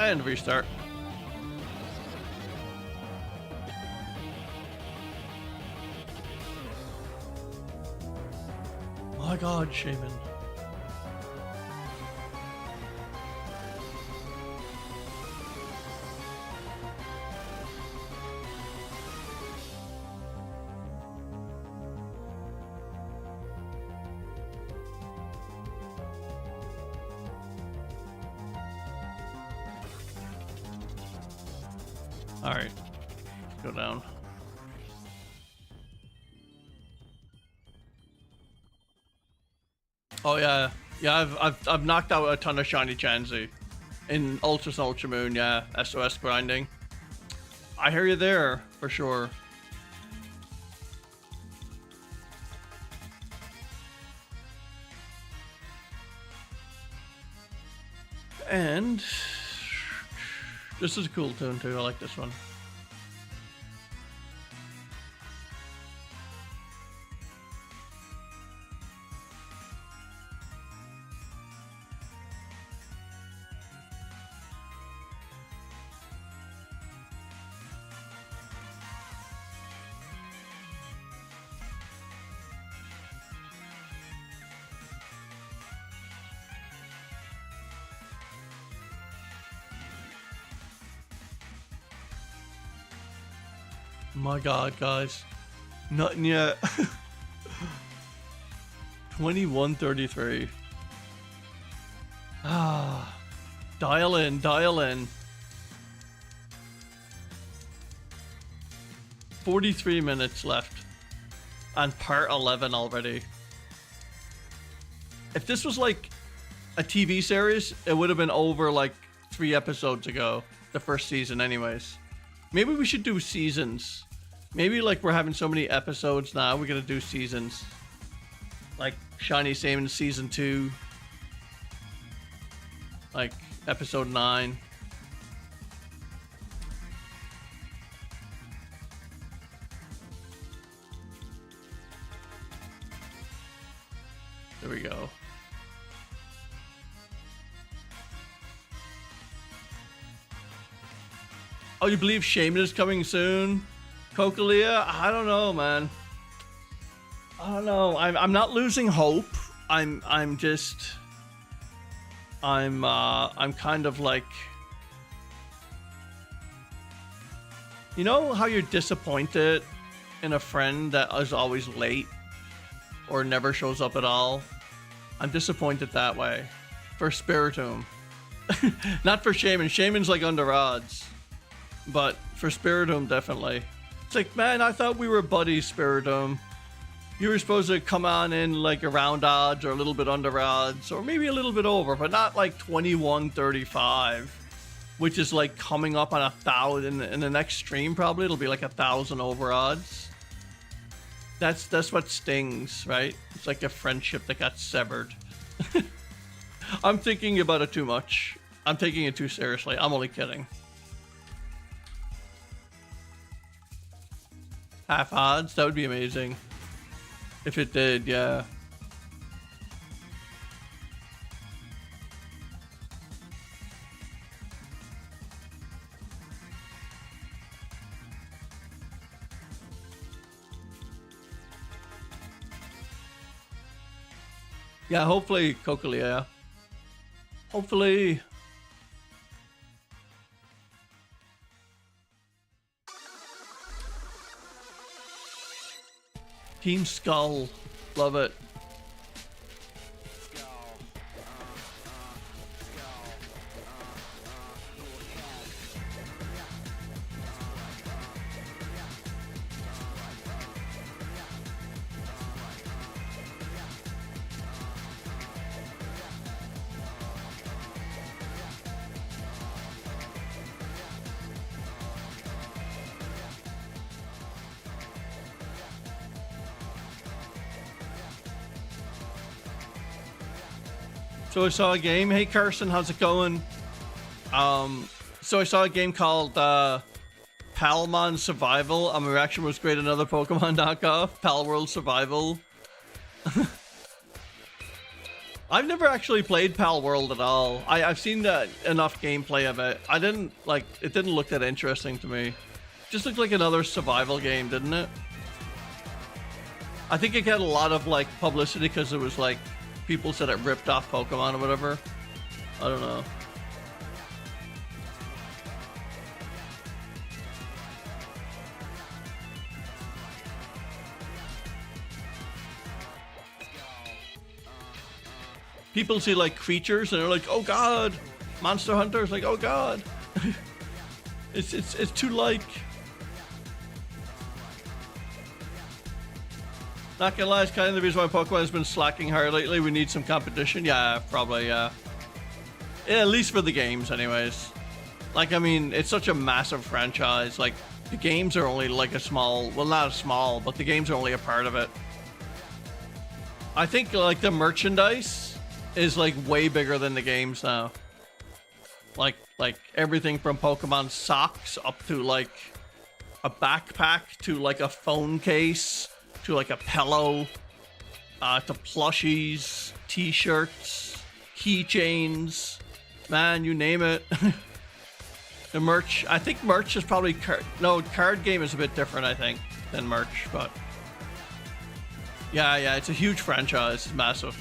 And restart. My God, Shaymin. All right, go down. Oh yeah, I've knocked out a ton of shiny Chansey in Ultra Sun, Ultra Moon. Yeah, SOS grinding. I hear you there for sure. And this is a cool tune too. I like this one. My God, guys. Nothing yet. 21:33. Ah. Dial in, dial in. 43 minutes left. And part 11 already. If this was like a TV series, it would have been over like 3 episodes ago. The first season anyways. Maybe we should do seasons. Maybe like we're having so many episodes now, we're gonna do seasons. Like Shiny Shaymin season 2. Like episode 9. There we go. Oh, you believe Shaymin is coming soon? Cocalia? I don't know, man. I don't know. I'm not losing hope. I'm kind of like, you know how you're disappointed in a friend that is always late or never shows up at all. I'm disappointed that way. For Spiritomb. Not for Shaymin. Shaymin's like under odds. But for Spiritomb, definitely. It's like, man, I thought we were buddies, Spiritomb. You were supposed to come on in like around odds or a little bit under odds or maybe a little bit over, but not like 2135, which is like coming up on 1,000 in the next stream. Probably it'll be like 1,000 over odds. That's what stings, right? It's like a friendship that got severed. I'm thinking about it too much. I'm taking it too seriously. I'm only kidding. Half odds? That would be amazing. If it did, yeah. Yeah, hopefully, Cocalia. Hopefully. Team Skull. Love it. So I saw a game. Hey Carson, how's it going? So I saw a game called Palmon Survival. My reaction was great. Another Pokemon knockoff. Palworld Survival. I've never actually played Palworld at all. I've seen enough gameplay of it. I didn't like. It didn't look that interesting to me. Just looked like another survival game, didn't it? I think it got a lot of like publicity because it was like. People said it ripped off Pokemon or whatever. I don't know. People see like creatures and they're like, oh god. Monster Hunter's like, oh god. it's too like. Not gonna lie, it's kind of the reason why Pokemon has been slacking hard lately. We need some competition. Yeah, probably, yeah. At least for the games, anyways. Like, I mean, it's such a massive franchise. Like, the games are only like a small... Well, not a small, but the games are only a part of it. I think, like, the merchandise is, like, way bigger than the games now. Like everything from Pokemon socks up to, like, a backpack to, like, a phone case... to like a pillow, to plushies, t-shirts, keychains, man, you name it. The merch, I think merch is probably, card game is a bit different, I think, than merch, but yeah, it's a huge franchise, it's massive.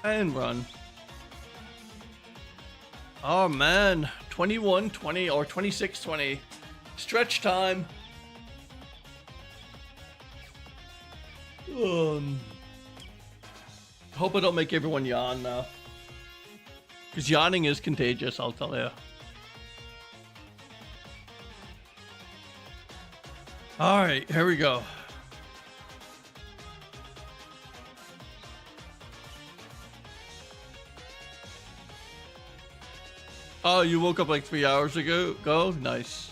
And run. Oh man, 21-20 or 26-20. Stretch time. Hope I don't make everyone yawn now. Because yawning is contagious, I'll tell you. Alright, here we go. Oh, you woke up like 3 hours ago? Nice.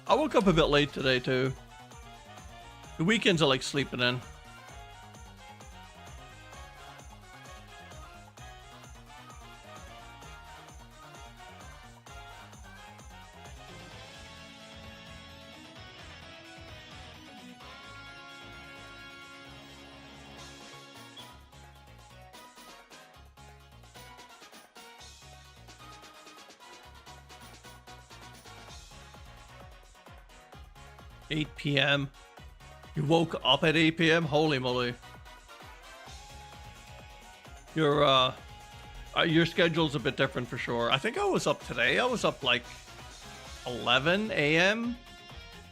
I woke up a bit late today too. The weekends I like sleeping in. $8 p.m. You woke up at 8 p.m.? Holy moly. Your schedule's a bit different for sure. I think I was up today. I was up like 11 a.m.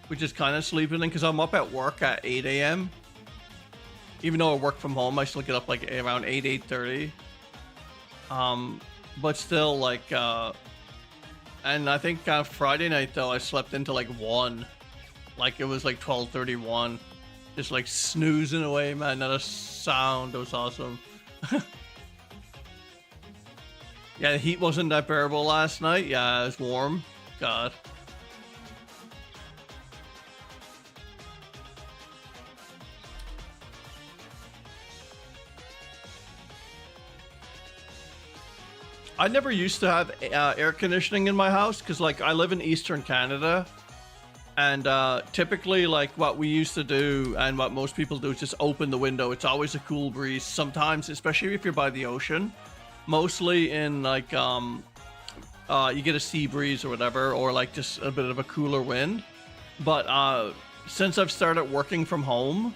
which is kind of sleeping in because I'm up at work at 8 a.m. Even though I work from home, I still get up like around 8:30. But still like, and I think Friday night though, I slept into like 1. Like it was like 12:31, just like snoozing away, man. Not a sound. It was awesome. Yeah, the heat wasn't that bearable last night. Yeah, it was warm. God. I never used to have air conditioning in my house because like I live in Eastern Canada. And typically, like what we used to do and what most people do is just open the window. It's always a cool breeze. Sometimes, especially if you're by the ocean, mostly in like, you get a sea breeze or whatever, or like just a bit of a cooler wind. But since I've started working from home,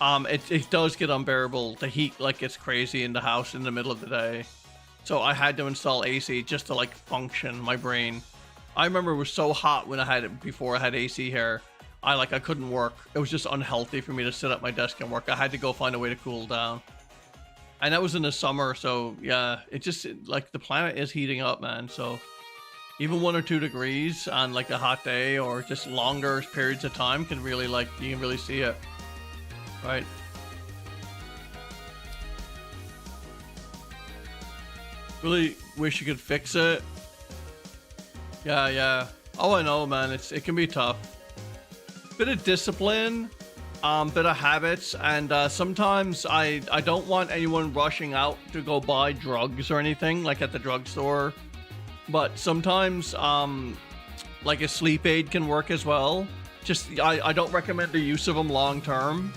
it does get unbearable. The heat like gets crazy in the house in the middle of the day. So I had to install AC just to like function my brain. I remember it was so hot when I had it before I had AC here. I couldn't work. It was just unhealthy for me to sit at my desk and work. I had to go find a way to cool down. And that was in the summer, so yeah, it just like the planet is heating up, man. So even 1 or 2 degrees on like a hot day or just longer periods of time can really like, you can really see it. Right? Really wish you could fix it. Yeah. Oh, I know, man. It can be tough. Bit of discipline, bit of habits, and sometimes I don't want anyone rushing out to go buy drugs or anything, like at the drugstore. But sometimes, like a sleep aid can work as well. Just I don't recommend the use of them long term,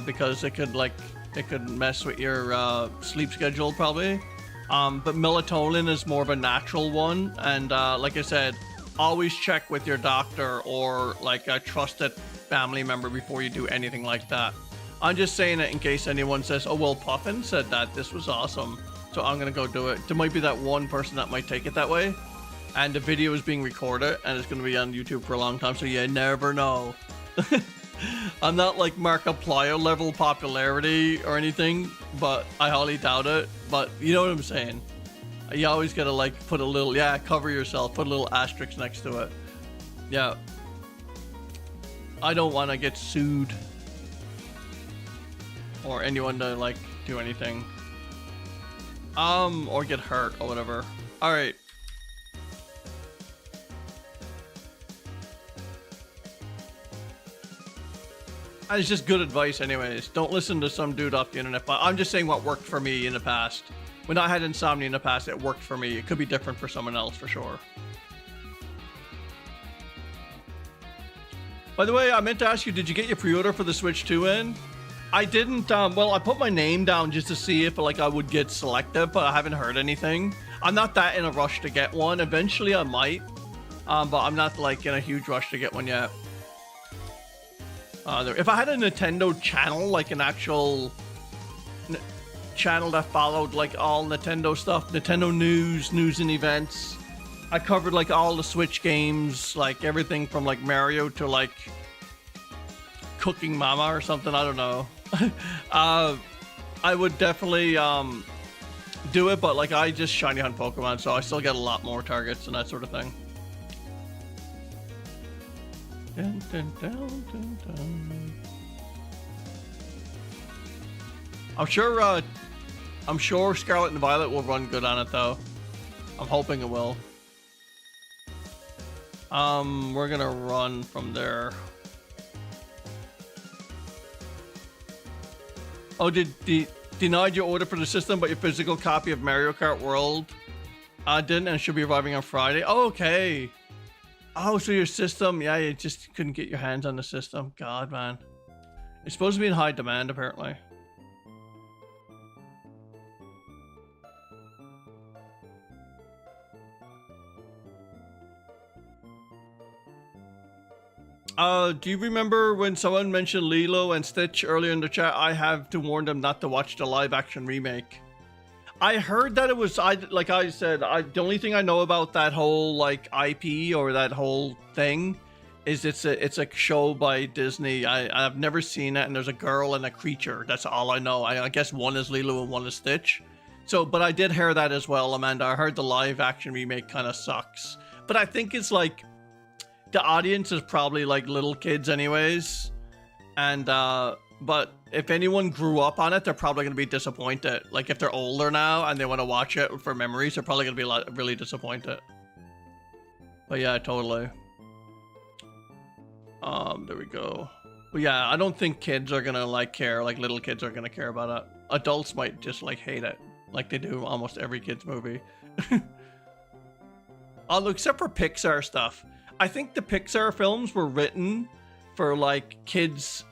because it could mess with your sleep schedule probably. But melatonin is more of a natural one, and like I said, always check with your doctor or like a trusted family member before you do anything like that. I'm just saying it in case anyone says, oh well, Puffin said that this was awesome, so I'm gonna go do it. There might be that one person that might take it that way, and the video is being recorded and it's gonna be on YouTube for a long time, so you never know. I'm not like Markiplier level popularity or anything, but I highly doubt it. But you know what I'm saying. You always gotta like put a little, yeah, cover yourself, put a little asterisk next to it. Yeah. I don't want to get sued or anyone to like do anything. Or get hurt or whatever. All right. And it's just good advice anyways. Don't listen to some dude off the internet. But I'm just saying what worked for me in the past. When I had insomnia in the past, it worked for me. It could be different for someone else for sure. By the way, I meant to ask you, did you get your pre-order for the Switch 2 in? I didn't, well, I put my name down just to see if like I would get selected, but I haven't heard anything. I'm not that in a rush to get one. Eventually I might, but I'm not like in a huge rush to get one yet. If I had a Nintendo channel, like an actual channel that followed like all Nintendo stuff, Nintendo news and events, I covered like all the Switch games, like everything from like Mario to like Cooking Mama or something, I don't know. I would definitely do it, but like I just shiny hunt Pokemon, so I still get a lot more targets and that sort of thing. Dun, dun, dun, dun, dun. I'm sure Scarlet and Violet will run good on it though. I'm hoping it will. We're gonna run from there. Oh, denied your order for the system, but your physical copy of Mario Kart World didn't, and should be arriving on Friday. Oh, okay. Oh, so your system, yeah, you just couldn't get your hands on the system. God, man. It's supposed to be in high demand, apparently. Do you remember when someone mentioned Lilo and Stitch earlier in the chat? I have to warn them not to watch the live action remake. I heard that it was, like I said, the only thing I know about that whole like IP or that whole thing is it's a show by Disney. I've never seen it, and there's a girl and a creature. That's all I know. I guess one is Lilo and one is Stitch. So, but I did hear that as well, Amanda. I heard the live action remake kind of sucks. But I think it's like, the audience is probably like little kids anyways. And, but if anyone grew up on it, they're probably going to be disappointed. Like if they're older now and they want to watch it for memories, they're probably going to be really disappointed. But yeah, totally. There we go. But yeah, I don't think kids are going to like care. Like little kids are going to care about it. Adults might just like hate it. Like they do almost every kid's movie. Except for Pixar stuff. I think the Pixar films were written for like kids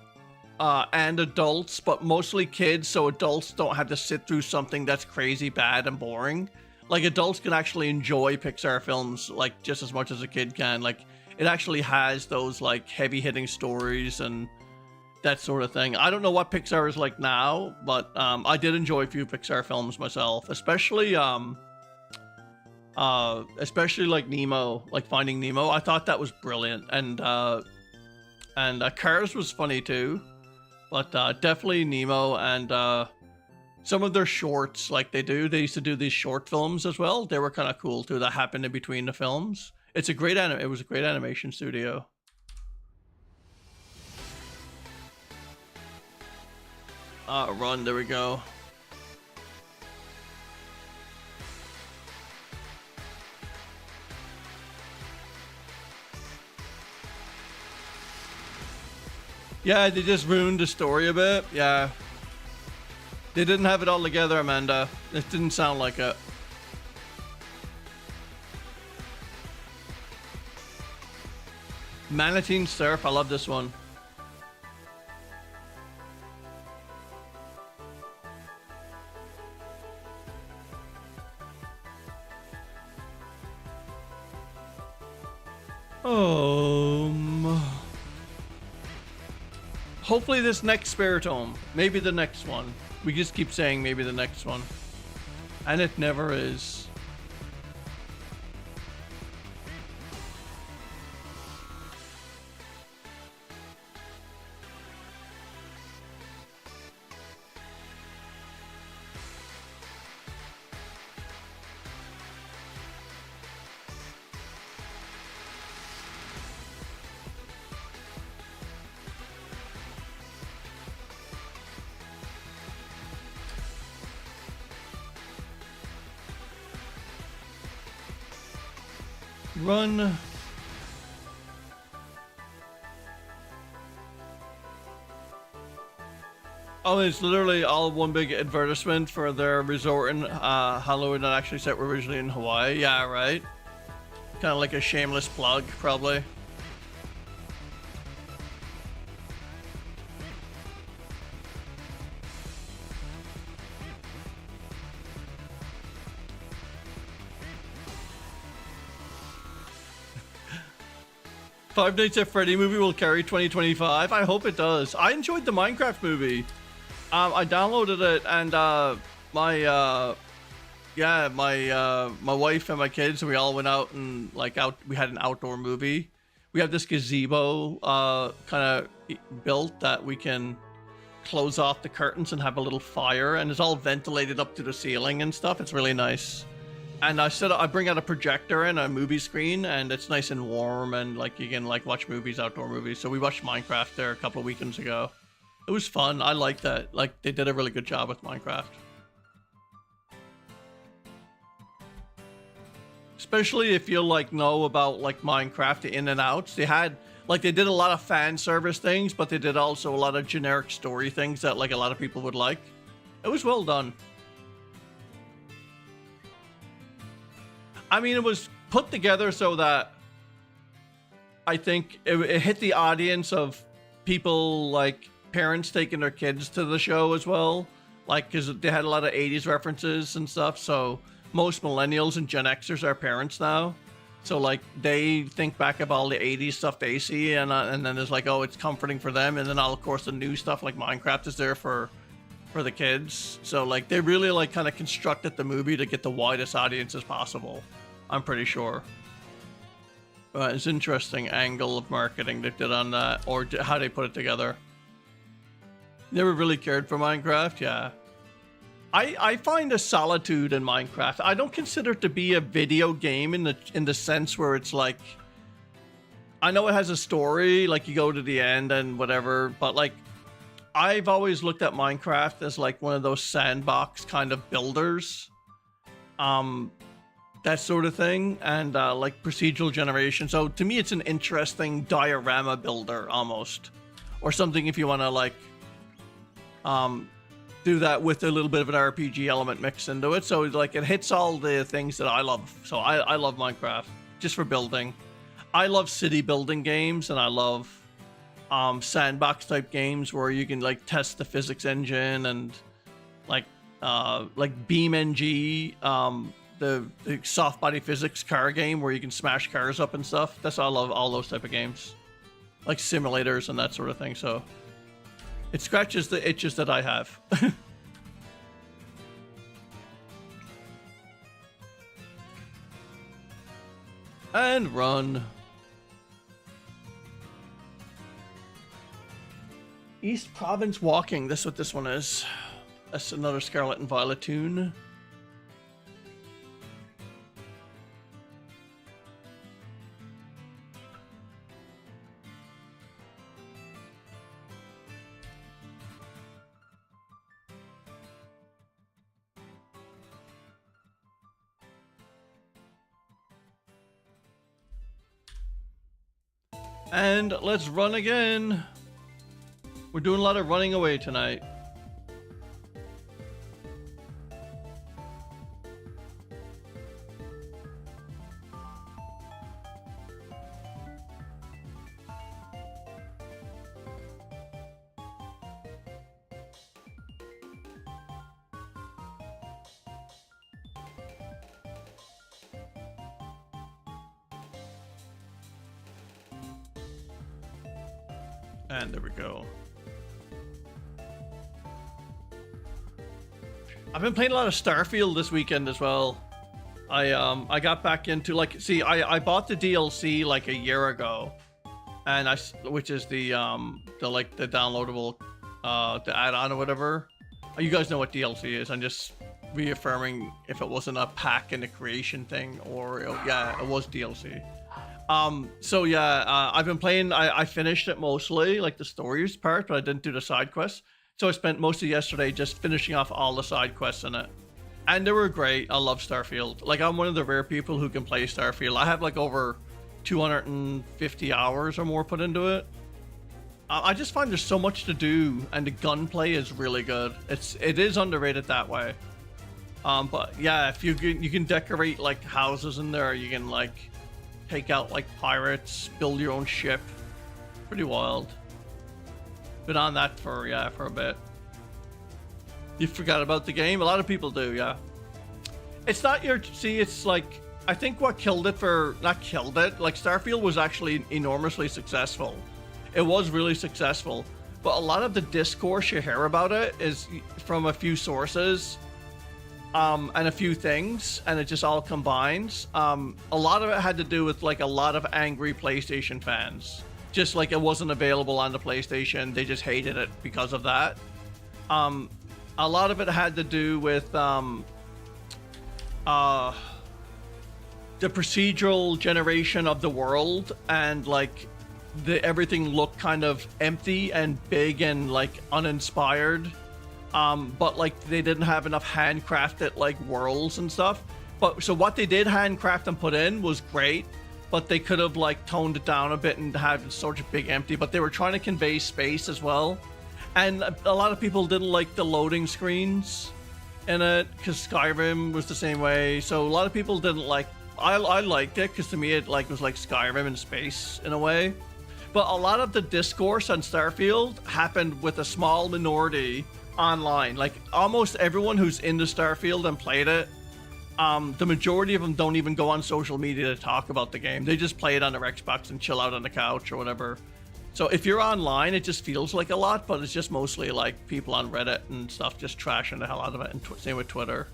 and adults, but mostly kids, so adults don't have to sit through something that's crazy bad and boring. Like adults can actually enjoy Pixar films like just as much as a kid can. Like it actually has those like heavy hitting stories and that sort of thing. I don't know what Pixar is like now, but I did enjoy a few Pixar films myself, especially like Nemo, like Finding Nemo. I thought that was brilliant, and Cars was funny too, but definitely Nemo and some of their shorts, like they used to do these short films as well. They were kind of cool too. That happened in between the films. It was a great animation studio. Run, there we go. Yeah, they just ruined the story a bit. Yeah. They didn't have it all together, Amanda. It didn't sound like it. Manatine Surf, I love this one. Hopefully this next Spiritomb. Maybe the next one. We just keep saying maybe the next one. And it never is. Run. Oh, it's literally all one big advertisement for their resort in Halloween that actually set originally in Hawaii. Yeah, right. Kind of like a shameless plug, probably. Five Nights at Freddy movie will carry 2025. I hope it does. I enjoyed the Minecraft movie. I downloaded it, and my wife and my kids, we all went out and we had an outdoor movie. We have this gazebo kind of built that we can close off the curtains and have a little fire, and it's all ventilated up to the ceiling and stuff. It's really nice. And I bring out a projector and a movie screen, and it's nice and warm, and like you can like watch movies, outdoor movies. So we watched Minecraft there a couple of weekends ago. It was fun. I liked that. Like they did a really good job with Minecraft. especially if you like know about like Minecraft, the in and outs. They had like they did a lot of fan service things, but they did also a lot of generic story things that like a lot of people would like. It was well done. I mean, it was put together so that I think it hit the audience of people like parents taking their kids to the show as well. Like, because they had a lot of 80s references and stuff. So most millennials and Gen Xers are parents now. So like they think back of all the 80s stuff they see, and then it's like, oh, it's comforting for them. And then all, of course, the new stuff like Minecraft is there for the kids. So like they really like kind of constructed the movie to get the widest audience as possible. I'm pretty sure. It's an interesting angle of marketing they did on that, or how they put it together. Never really cared for Minecraft, yeah. I find a solitude in Minecraft. I don't consider it to be a video game in the sense where it's like, I know it has a story, like you go to the end and whatever, but like I've always looked at Minecraft as like one of those sandbox kind of builders, that sort of thing, and like procedural generation. So to me, it's an interesting diorama builder almost, or something if you want to like do that with a little bit of an RPG element mixed into it. So like it hits all the things that I love. So I love Minecraft just for building. I love city building games, and I love sandbox type games where you can like test the physics engine, and like BeamNG, the soft body physics car game where you can smash cars up and stuff. That's why I love all those type of games, like simulators and that sort of thing. So it scratches the itches that I have. And run. East Province Walking. That's what this one is. That's another Scarlet and Violet tune. And let's run again. We're doing a lot of running away tonight. And there we go. I've been playing a lot of Starfield this weekend as well. I got back into like, see, I bought the DLC like a year ago, and which is the downloadable, the add-on or whatever. You guys know what DLC is. I'm just reaffirming if it wasn't a pack and a creation thing, or yeah, it was DLC. So yeah, I've been playing, I finished it mostly, like the stories part, but I didn't do the side quests. So I spent most of yesterday just finishing off all the side quests in it. And they were great. I love Starfield. Like, I'm one of the rare people who can play Starfield. I have like over 250 hours or more put into it. I just find there's so much to do, and the gunplay is really good. It is underrated that way. But yeah, if you can decorate like houses in there, you can like take out like pirates, build your own ship. Pretty wild. Been on that for a bit. You forgot about the game? A lot of people do, yeah. It's not your, see, it's like, I think what killed it not killed it, like Starfield was actually enormously successful. It was really successful, but a lot of the discourse you hear about it is from a few sources, and a few things, and it just all combines. A lot of it had to do with like a lot of angry PlayStation fans. Just like it wasn't available on the PlayStation, they just hated it because of that. A lot of it had to do with the procedural generation of the world, and like everything looked kind of empty and big and like uninspired. But like they didn't have enough handcrafted like worlds and stuff. But so what they did handcraft and put in was great, but they could have like toned it down a bit and had such a big empty, but they were trying to convey space as well. And a lot of people didn't like the loading screens in it because Skyrim was the same way. So a lot of people didn't like, I liked it because to me it like was like Skyrim in space in a way. But a lot of the discourse on Starfield happened with a small minority online. Like almost everyone who's into Starfield and played it, the majority of them don't even go on social media to talk about the game. They just play it on their Xbox and chill out on the couch or whatever. So if you're online, it just feels like a lot, but it's just mostly like people on Reddit and stuff just trashing the hell out of it, and same with Twitter.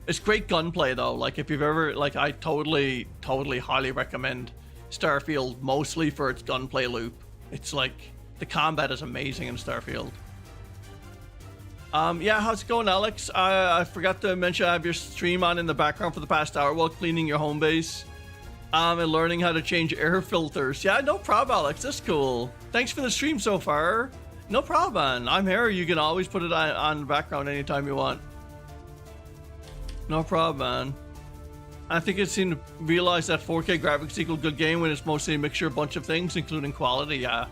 It's great gunplay though. Like if you've ever, like I totally highly recommend Starfield, mostly for its gunplay loop. It's like the combat is amazing in Starfield. Yeah, how's it going, Alex? I forgot to mention I have your stream on in the background for the past hour while cleaning your home base. And learning how to change air filters. Yeah, no problem, Alex. That's cool. Thanks for the stream so far. No problem, man. I'm here. You can always put it on the background anytime you want. No problem, man. I think it's seen to realize that 4K graphics equal good game when it's mostly a mixture of a bunch of things, including quality. Yeah.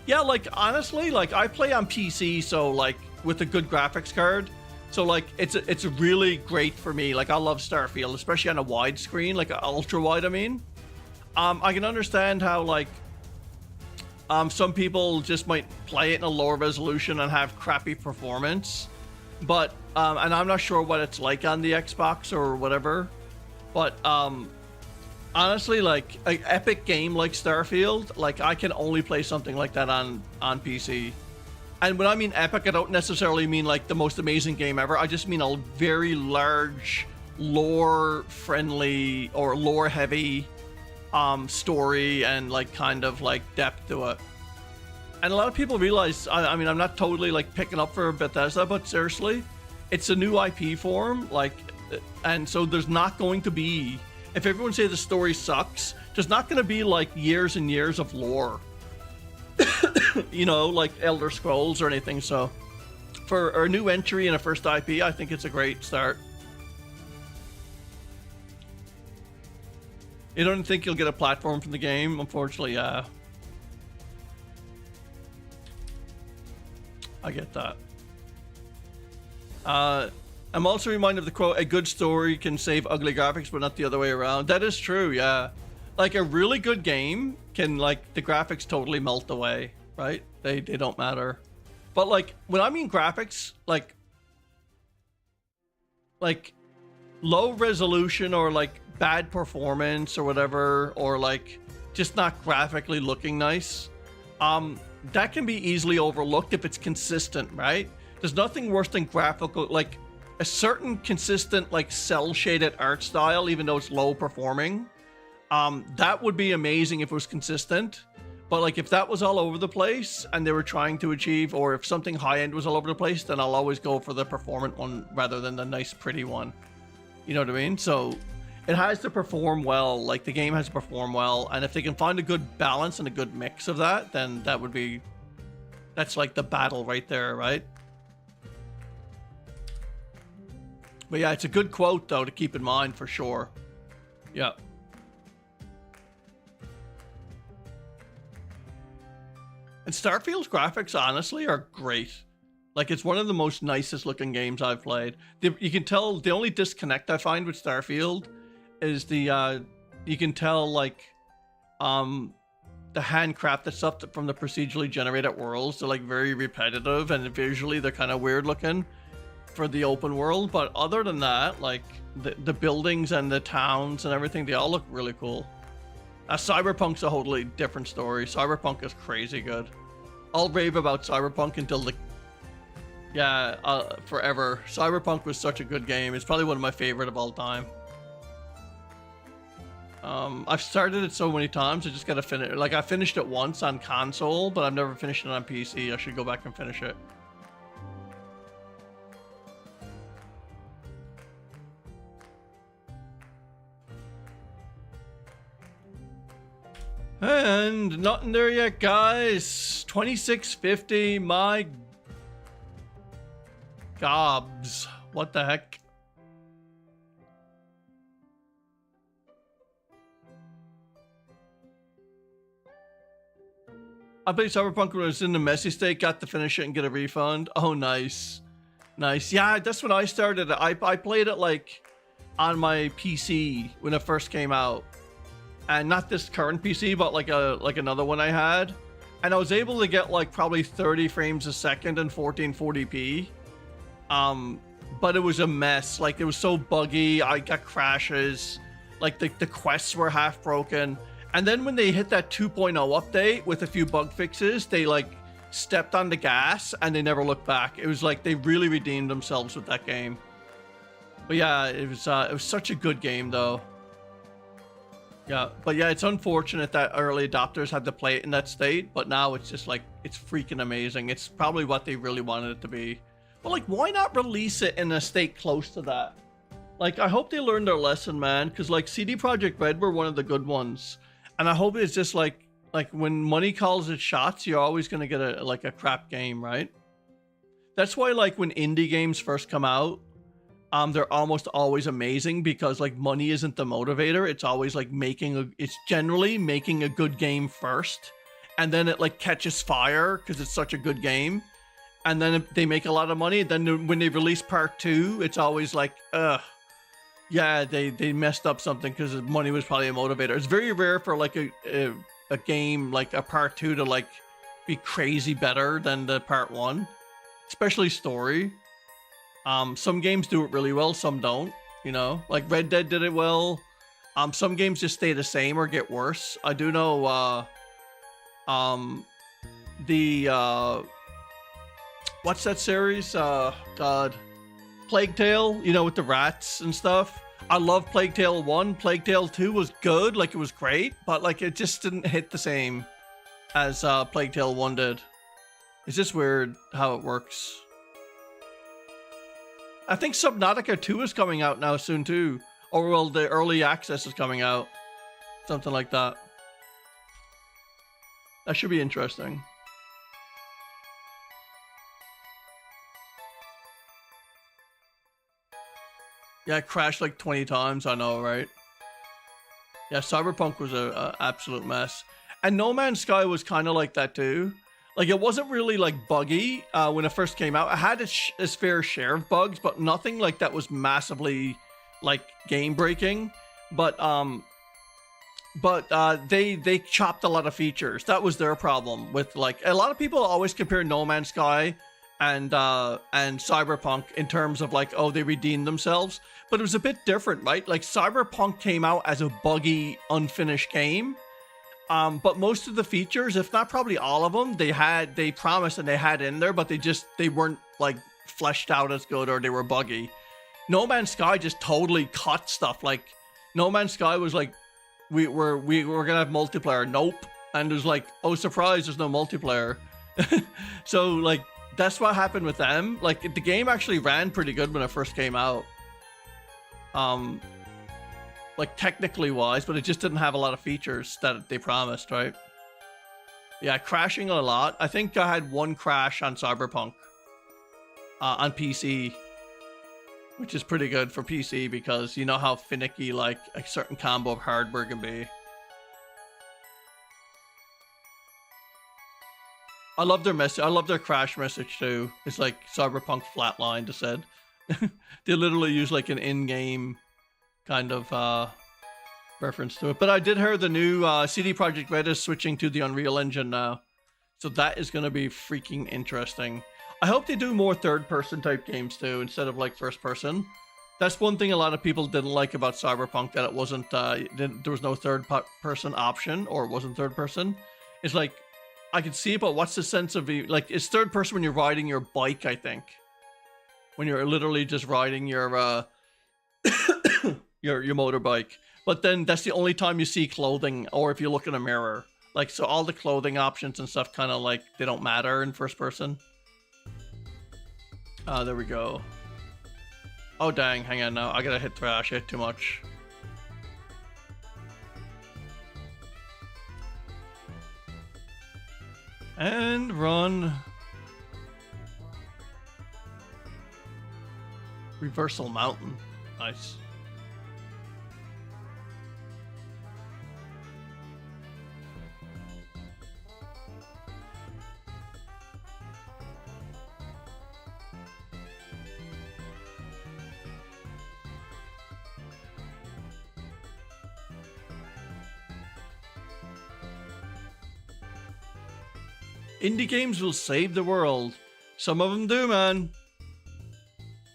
Yeah, like honestly, like I play on PC, so like with a good graphics card, so like it's really great for me. Like I love Starfield, especially on a wide screen, like ultra wide. I mean, I can understand how like some people just might play it in a lower resolution and have crappy performance, but and I'm not sure what it's like on the Xbox or whatever, but honestly, like an epic game like Starfield, like I can only play something like that on PC. And when I mean epic, I don't necessarily mean like the most amazing game ever. I just mean a very large, lore-friendly or lore-heavy story and like kind of like depth to it. And a lot of people realize, I mean, I'm not totally like picking up for Bethesda, but seriously, it's a new IP form, like, and so there's not going to be, if everyone say the story sucks, there's not going to be like years and years of lore, you know, like Elder Scrolls or anything. So for a new entry in a first IP, I think it's a great start. You don't think you'll get a platform from the game? Unfortunately, yeah. I get that. I'm also reminded of the quote, a good story can save ugly graphics, but not the other way around. That is true, yeah. Like a really good game can, like, the graphics totally melt away, right? They don't matter. But like, when I mean graphics, like low resolution or like bad performance or whatever, or like just not graphically looking nice, that can be easily overlooked if it's consistent, right? There's nothing worse than graphical, like a certain consistent like cell shaded art style, even though it's low performing. That would be amazing if it was consistent. But like if that was all over the place and they were trying to achieve, or if something high end was all over the place, then I'll always go for the performant one rather than the nice pretty one. You know what I mean? So it has to perform well, like the game has to perform well, and if they can find a good balance and a good mix of that, then that would be, that's like the battle right there, right? But yeah, it's a good quote though to keep in mind for sure. Yeah. And Starfield's graphics honestly are great. Like it's one of the most nicest looking games I've played. You can tell the only disconnect I find with Starfield is the you can tell like the handcrafted stuff from the procedurally generated worlds. They're like very repetitive and visually they're kind of weird looking for the open world. But other than that, like the buildings and the towns and everything, they all look really cool. Cyberpunk's a totally different story. Cyberpunk is crazy good. I'll rave about Cyberpunk until the forever. Cyberpunk was such a good game. It's probably one of my favorite of all time. I've started it so many times. I just gotta finish. Like I finished it once on console, but I've never finished it on PC. I should go back and finish it. And nothing there yet, guys. 2650. My gobs. What the heck? I played Cyberpunk when it was in the messy state, got to finish it and get a refund. Oh, nice. Nice. Yeah, that's when I started it. I played it like on my PC when it first came out. And not this current PC, but like another one I had. And I was able to get like probably 30 frames a second and 1440p. But it was a mess. Like it was so buggy. I got crashes. Like the quests were half broken. And then when they hit that 2.0 update with a few bug fixes, they like stepped on the gas and they never looked back. It was like they really redeemed themselves with that game. But yeah, it was such a good game though. Yeah, but yeah, it's unfortunate that early adopters had to play it in that state, but now it's just like, it's freaking amazing. It's probably what they really wanted it to be. But like, why not release it in a state close to that? Like, I hope they learned their lesson, man, because like CD Projekt Red were one of the good ones. And I hope it's just like when money calls its shots, you're always going to get a crap game, right? That's why like when indie games first come out, they're almost always amazing because like money isn't the motivator. It's always like it's generally making a good game first. And then it like catches fire because it's such a good game. And then they make a lot of money. Then when they release part 2, it's always like, yeah, they messed up something because money was probably a motivator. It's very rare for like a game like a part 2 to like be crazy better than the part 1, especially story. Some games do it really well, some don't, you know, like Red Dead did it well. Some games just stay the same or get worse. I do know what's that series? God, Plague Tale, you know, with the rats and stuff. I love Plague Tale 1. Plague Tale 2 was good, like it was great, but like it just didn't hit the same as Plague Tale 1 did. It's just weird how it works. I think Subnautica 2 is coming out now soon too. Or well, the early access is coming out. Something like that. That should be interesting. Yeah, it crashed like 20 times, I know, right? Yeah, Cyberpunk was a absolute mess. And No Man's Sky was kind of like that too. Like, it wasn't really like buggy when it first came out. It had its fair share of bugs, but nothing like that was massively like game breaking. But they chopped a lot of features. That was their problem with like, a lot of people always compare No Man's Sky and Cyberpunk in terms of like, oh, they redeemed themselves, but it was a bit different, right? Like Cyberpunk came out as a buggy, unfinished game. But most of the features, if not probably all of them, they promised and they had in there, but they weren't like fleshed out as good, or they were buggy. No Man's Sky just totally cut stuff. Like No Man's Sky was like, we're gonna have multiplayer. Nope. And it was like, oh, surprise, there's no multiplayer. So like, that's what happened with them. Like the game actually ran pretty good when it first came out. Like technically wise, but it just didn't have a lot of features that they promised, right? Yeah, crashing a lot. I think I had one crash on Cyberpunk on PC, which is pretty good for PC because you know how finicky like a certain combo of hardware can be. I love their message. I love their crash message too. It's like Cyberpunk flatlined, it said. They literally use like an in-game kind of reference to it. But I did hear the new CD Projekt Red is switching to the Unreal Engine now. So that is going to be freaking interesting. I hope they do more third-person type games too, instead of like first-person. That's one thing a lot of people didn't like about Cyberpunk, that it wasn't, there was no third-person option, or it wasn't third-person. It's like, I can see it, but what's the sense of it? Like, it's third-person when you're riding your bike, I think. When you're literally just riding your your motorbike. But then that's the only time you see clothing, or if you look in a mirror. Like, so all the clothing options and stuff kind of like, they don't matter in first person. There we go. Oh dang, hang on now. I gotta hit trash, I hit too much. And run. Reversal Mountain. Nice. Indie games will save the world. Some of them do, man.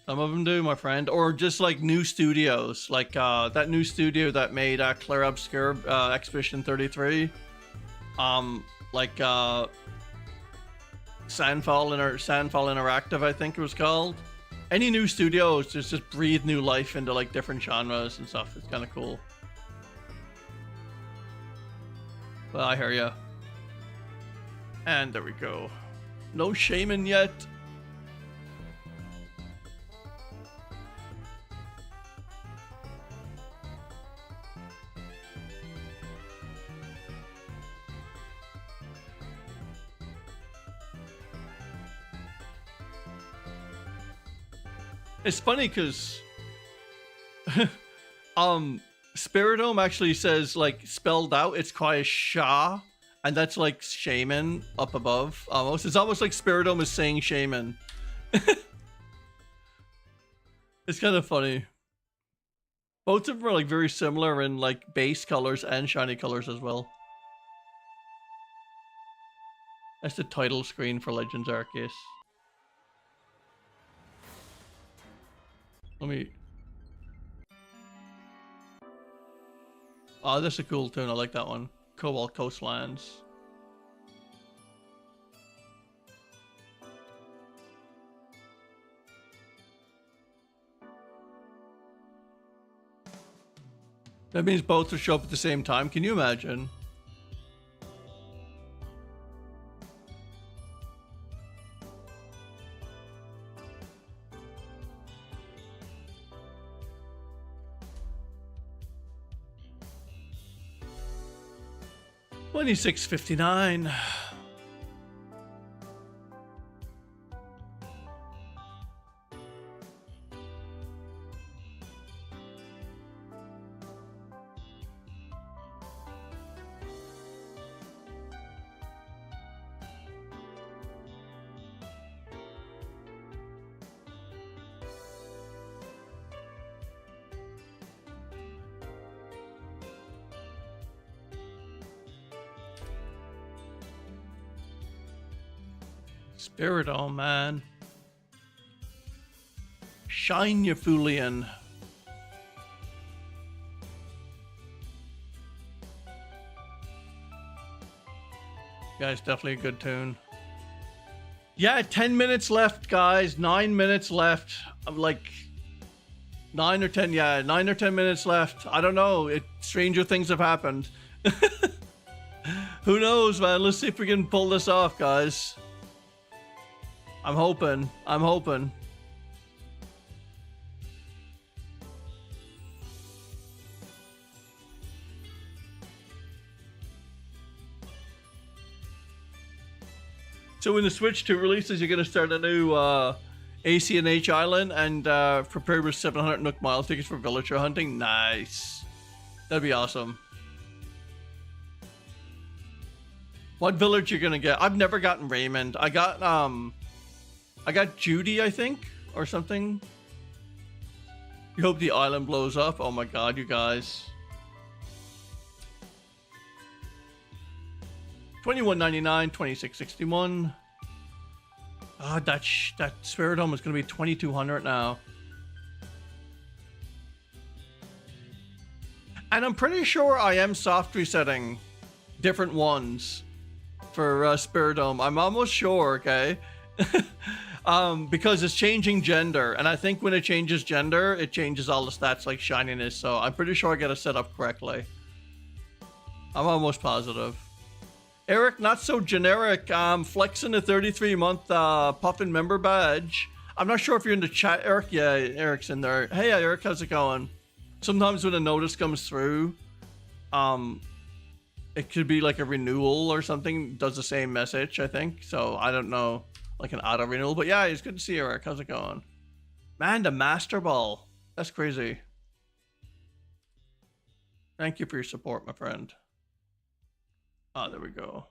Some of them do, my friend. Or just like new studios, like that new studio that made Clair Obscur Expedition 33. Like Sandfall Interactive, I think it was called. Any new studios just breathe new life into like different genres and stuff. It's kind of cool. Well, I hear ya. And there we go. No Shaymin yet. It's funny because Spiritomb actually says, like, spelled out, it's quite Sha, and that's like Shaymin up above. Almost, it's almost like Spiritomb is saying Shaymin. It's kind of funny. Both of them are like very similar in like base colors and shiny colors as well. That's the title screen for Legends Arceus. Let me... Oh, that's a cool tune. I like that one. Cobalt Coastlands. That means both will show up at the same time. Can you imagine? $26.59. Spiritomb, man. Shine your Fulian. Yeah, it's definitely a good tune. Yeah, 10 minutes left, guys. 9 minutes left. I'm like 9 or 10. Yeah, 9 or 10 minutes left. I don't know. Stranger things have happened. Who knows, man? Let's see if we can pull this off, guys. I'm hoping. I'm hoping. So when the Switch 2 releases, you're going to start a new AC and H Island and prepare with 700 Nook Mile tickets for villager hunting. Nice. That'd be awesome. What village you're going to get? I've never gotten Raymond. I got Judy, I think, or something. You hope the island blows up. Oh my god, you guys. $21.99, $26.61. Ah, that Spiritomb is going to be $2,200 now. And I'm pretty sure I am soft resetting different ones for Spiritomb. I'm almost sure, okay? Because it's changing gender, and I think when it changes gender, it changes all the stats like shininess, so I'm pretty sure I got it set up correctly. I'm almost positive. Eric, not so generic, flexing a 33-month Puffin member badge. I'm not sure if you're in the chat, Eric. Yeah, Eric's in there. Hey, Eric, how's it going? Sometimes when a notice comes through, it could be like a renewal or something, does the same message, I think. So I don't know. Like an auto renewal, but yeah, it's good to see you, Eric. How's it going? Man, the Master Ball. That's crazy. Thank you for your support, my friend. Ah, there we go.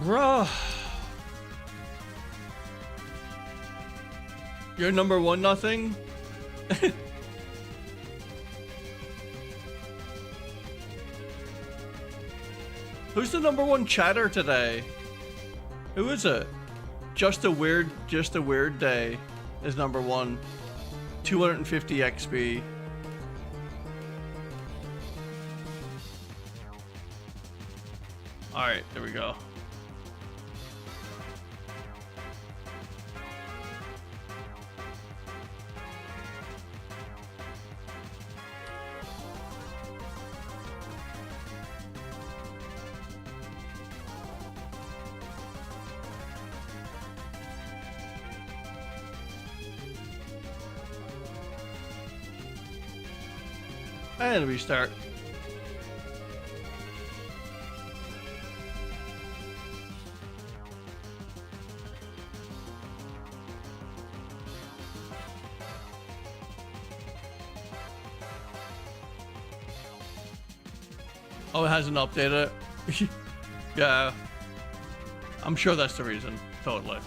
Bruh. You're number one, nothing? Who's the number one chatter today? Who is it? Just a weird day is number one. 250 XP. Alright, there we go. And restart. Oh, it hasn't updated it. Yeah. I'm sure that's the reason. Totally.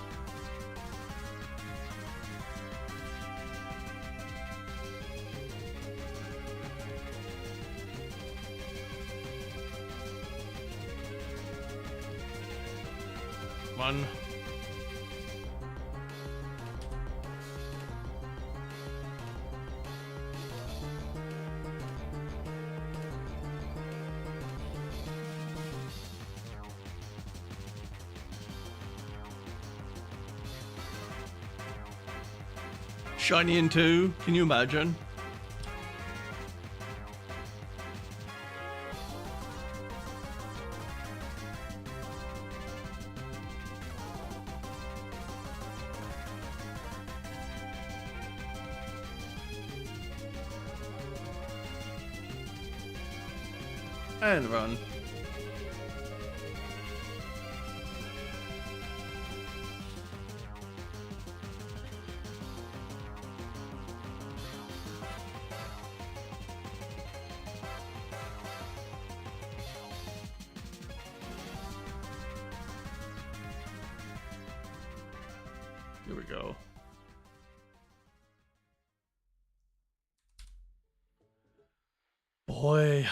One. Shiny in 2, can you imagine? And run. Here we go. Boy.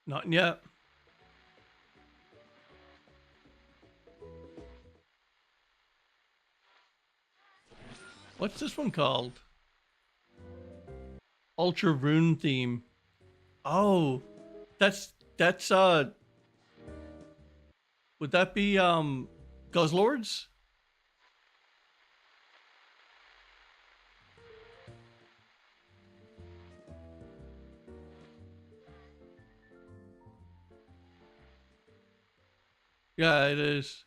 Not yet. What's this one called? Ultra Rune theme. Oh, that's would that be Guzzlords? Yeah, it is.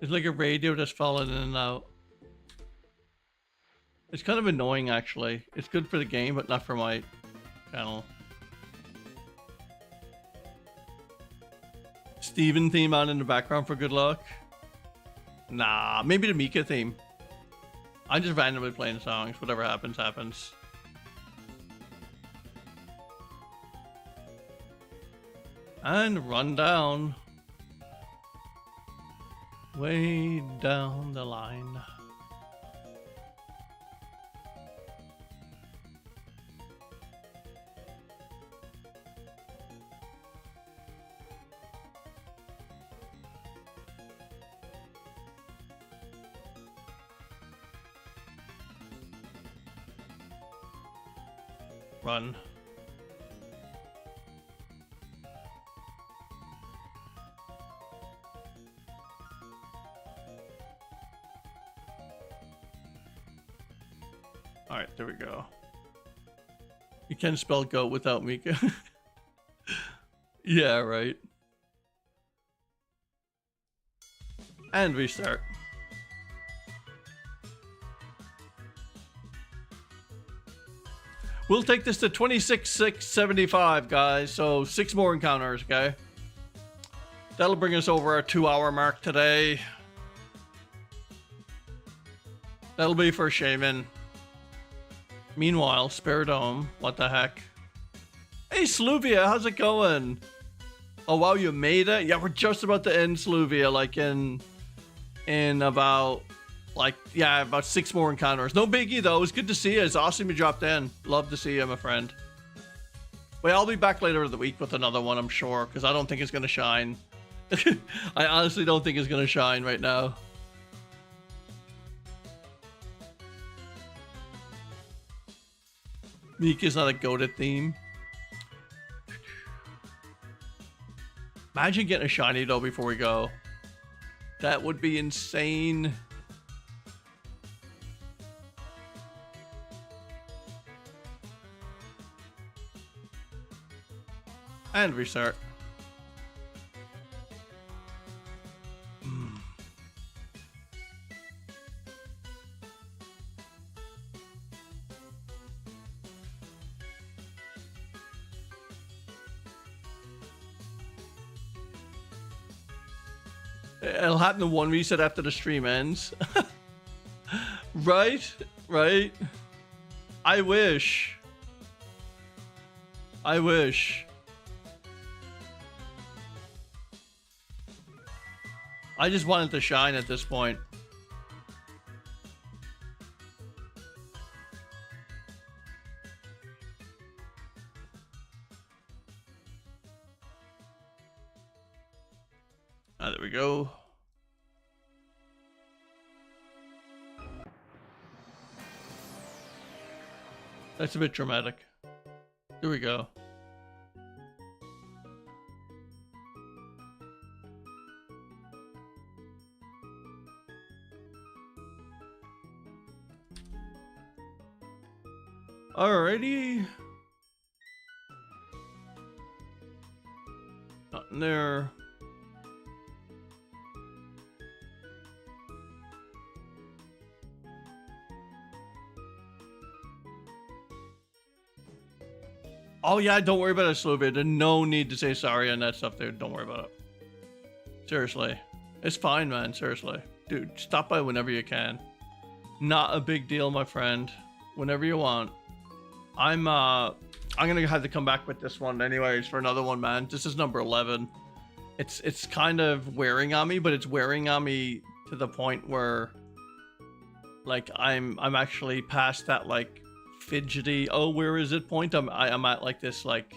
It's like a radio just falling in and out. It's kind of annoying, actually. It's good for the game, but not for my channel. Steven theme on in the background for good luck. Nah, maybe the Mika theme. I'm just randomly playing songs. Whatever happens, happens. And run down. Way down the line. Run. All right, there we go. You can spell goat without Mika. Yeah, right. And restart. We'll take this to 26,675, guys. So 6 more encounters, okay? That'll bring us over our 2-hour mark today. That'll be for Shaymin. Meanwhile, Spiritomb, what the heck? Hey, Sluvia, how's it going? Oh, wow, you made it? Yeah, we're just about to end Sluvia, like in about, like, yeah, about 6 more encounters. No biggie, though. It was good to see you. It's awesome you dropped in. Love to see you, my friend. Wait, I'll be back later in the week with another one, I'm sure, because I don't think it's going to shine. I honestly don't think it's going to shine right now. Mika's not a goated theme. Imagine getting a shiny though before we go. That would be insane. And restart. It'll happen to one reset after the stream ends. Right? Right? I wish. I wish. I just wanted to shine at this point. Ah, there we go. That's a bit dramatic. Here we go. Alrighty. Nothing there. Oh yeah, don't worry about it, Slovia. There's no need to say sorry on that stuff, dude. Don't worry about it. Seriously. It's fine, man. Seriously. Dude, stop by whenever you can. Not a big deal, my friend. Whenever you want. I'm gonna have to come back with this one anyways for another one, man. This is number 11. It's kind of wearing on me, but it's wearing on me to the point where like I'm actually past that like fidgety, oh where is it point. I'm at like this like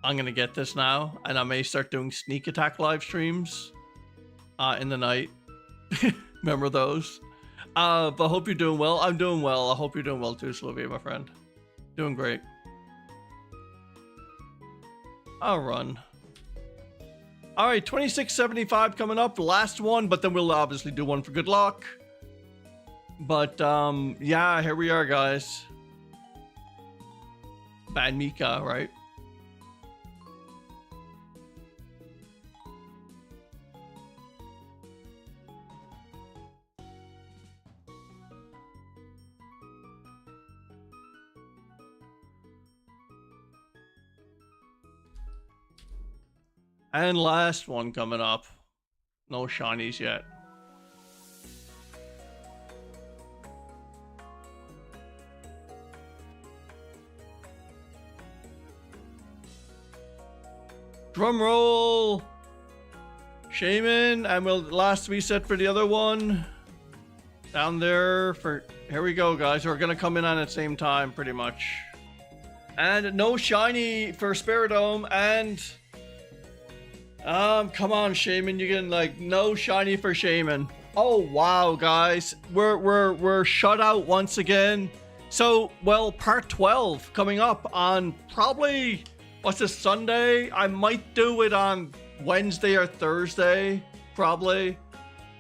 I'm gonna get this now, and I may start doing sneak attack live streams in the night. Remember those? But hope you're doing well. I'm doing well. I hope you're doing well too, Slovia, my friend. Doing great. I'll run. All right, 2675 coming up, last one, but then we'll obviously do one for good luck. But yeah, here we are, guys. Bad Mika, right? And last one coming up. No shinies yet. Drum roll. Shaymin, and we'll last reset for the other one. Down there for, here we go, guys. We're gonna come in on at the same time pretty much. And no shiny for Spiritomb, and come on, Shaymin, you can like no shiny for Shaymin. Oh wow, guys, we're shut out once again. So, well, part 12 coming up on probably what's this, Sunday? I might do it on Wednesday or Thursday, probably.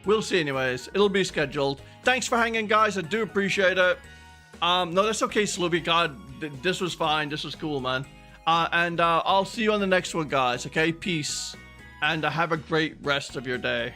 We'll see anyways. It'll be scheduled. Thanks for hanging, guys. I do appreciate it. No, that's okay, Sloopy. God, this was fine. This was cool, man. And I'll see you on the next one, guys. Okay, peace. And have a great rest of your day.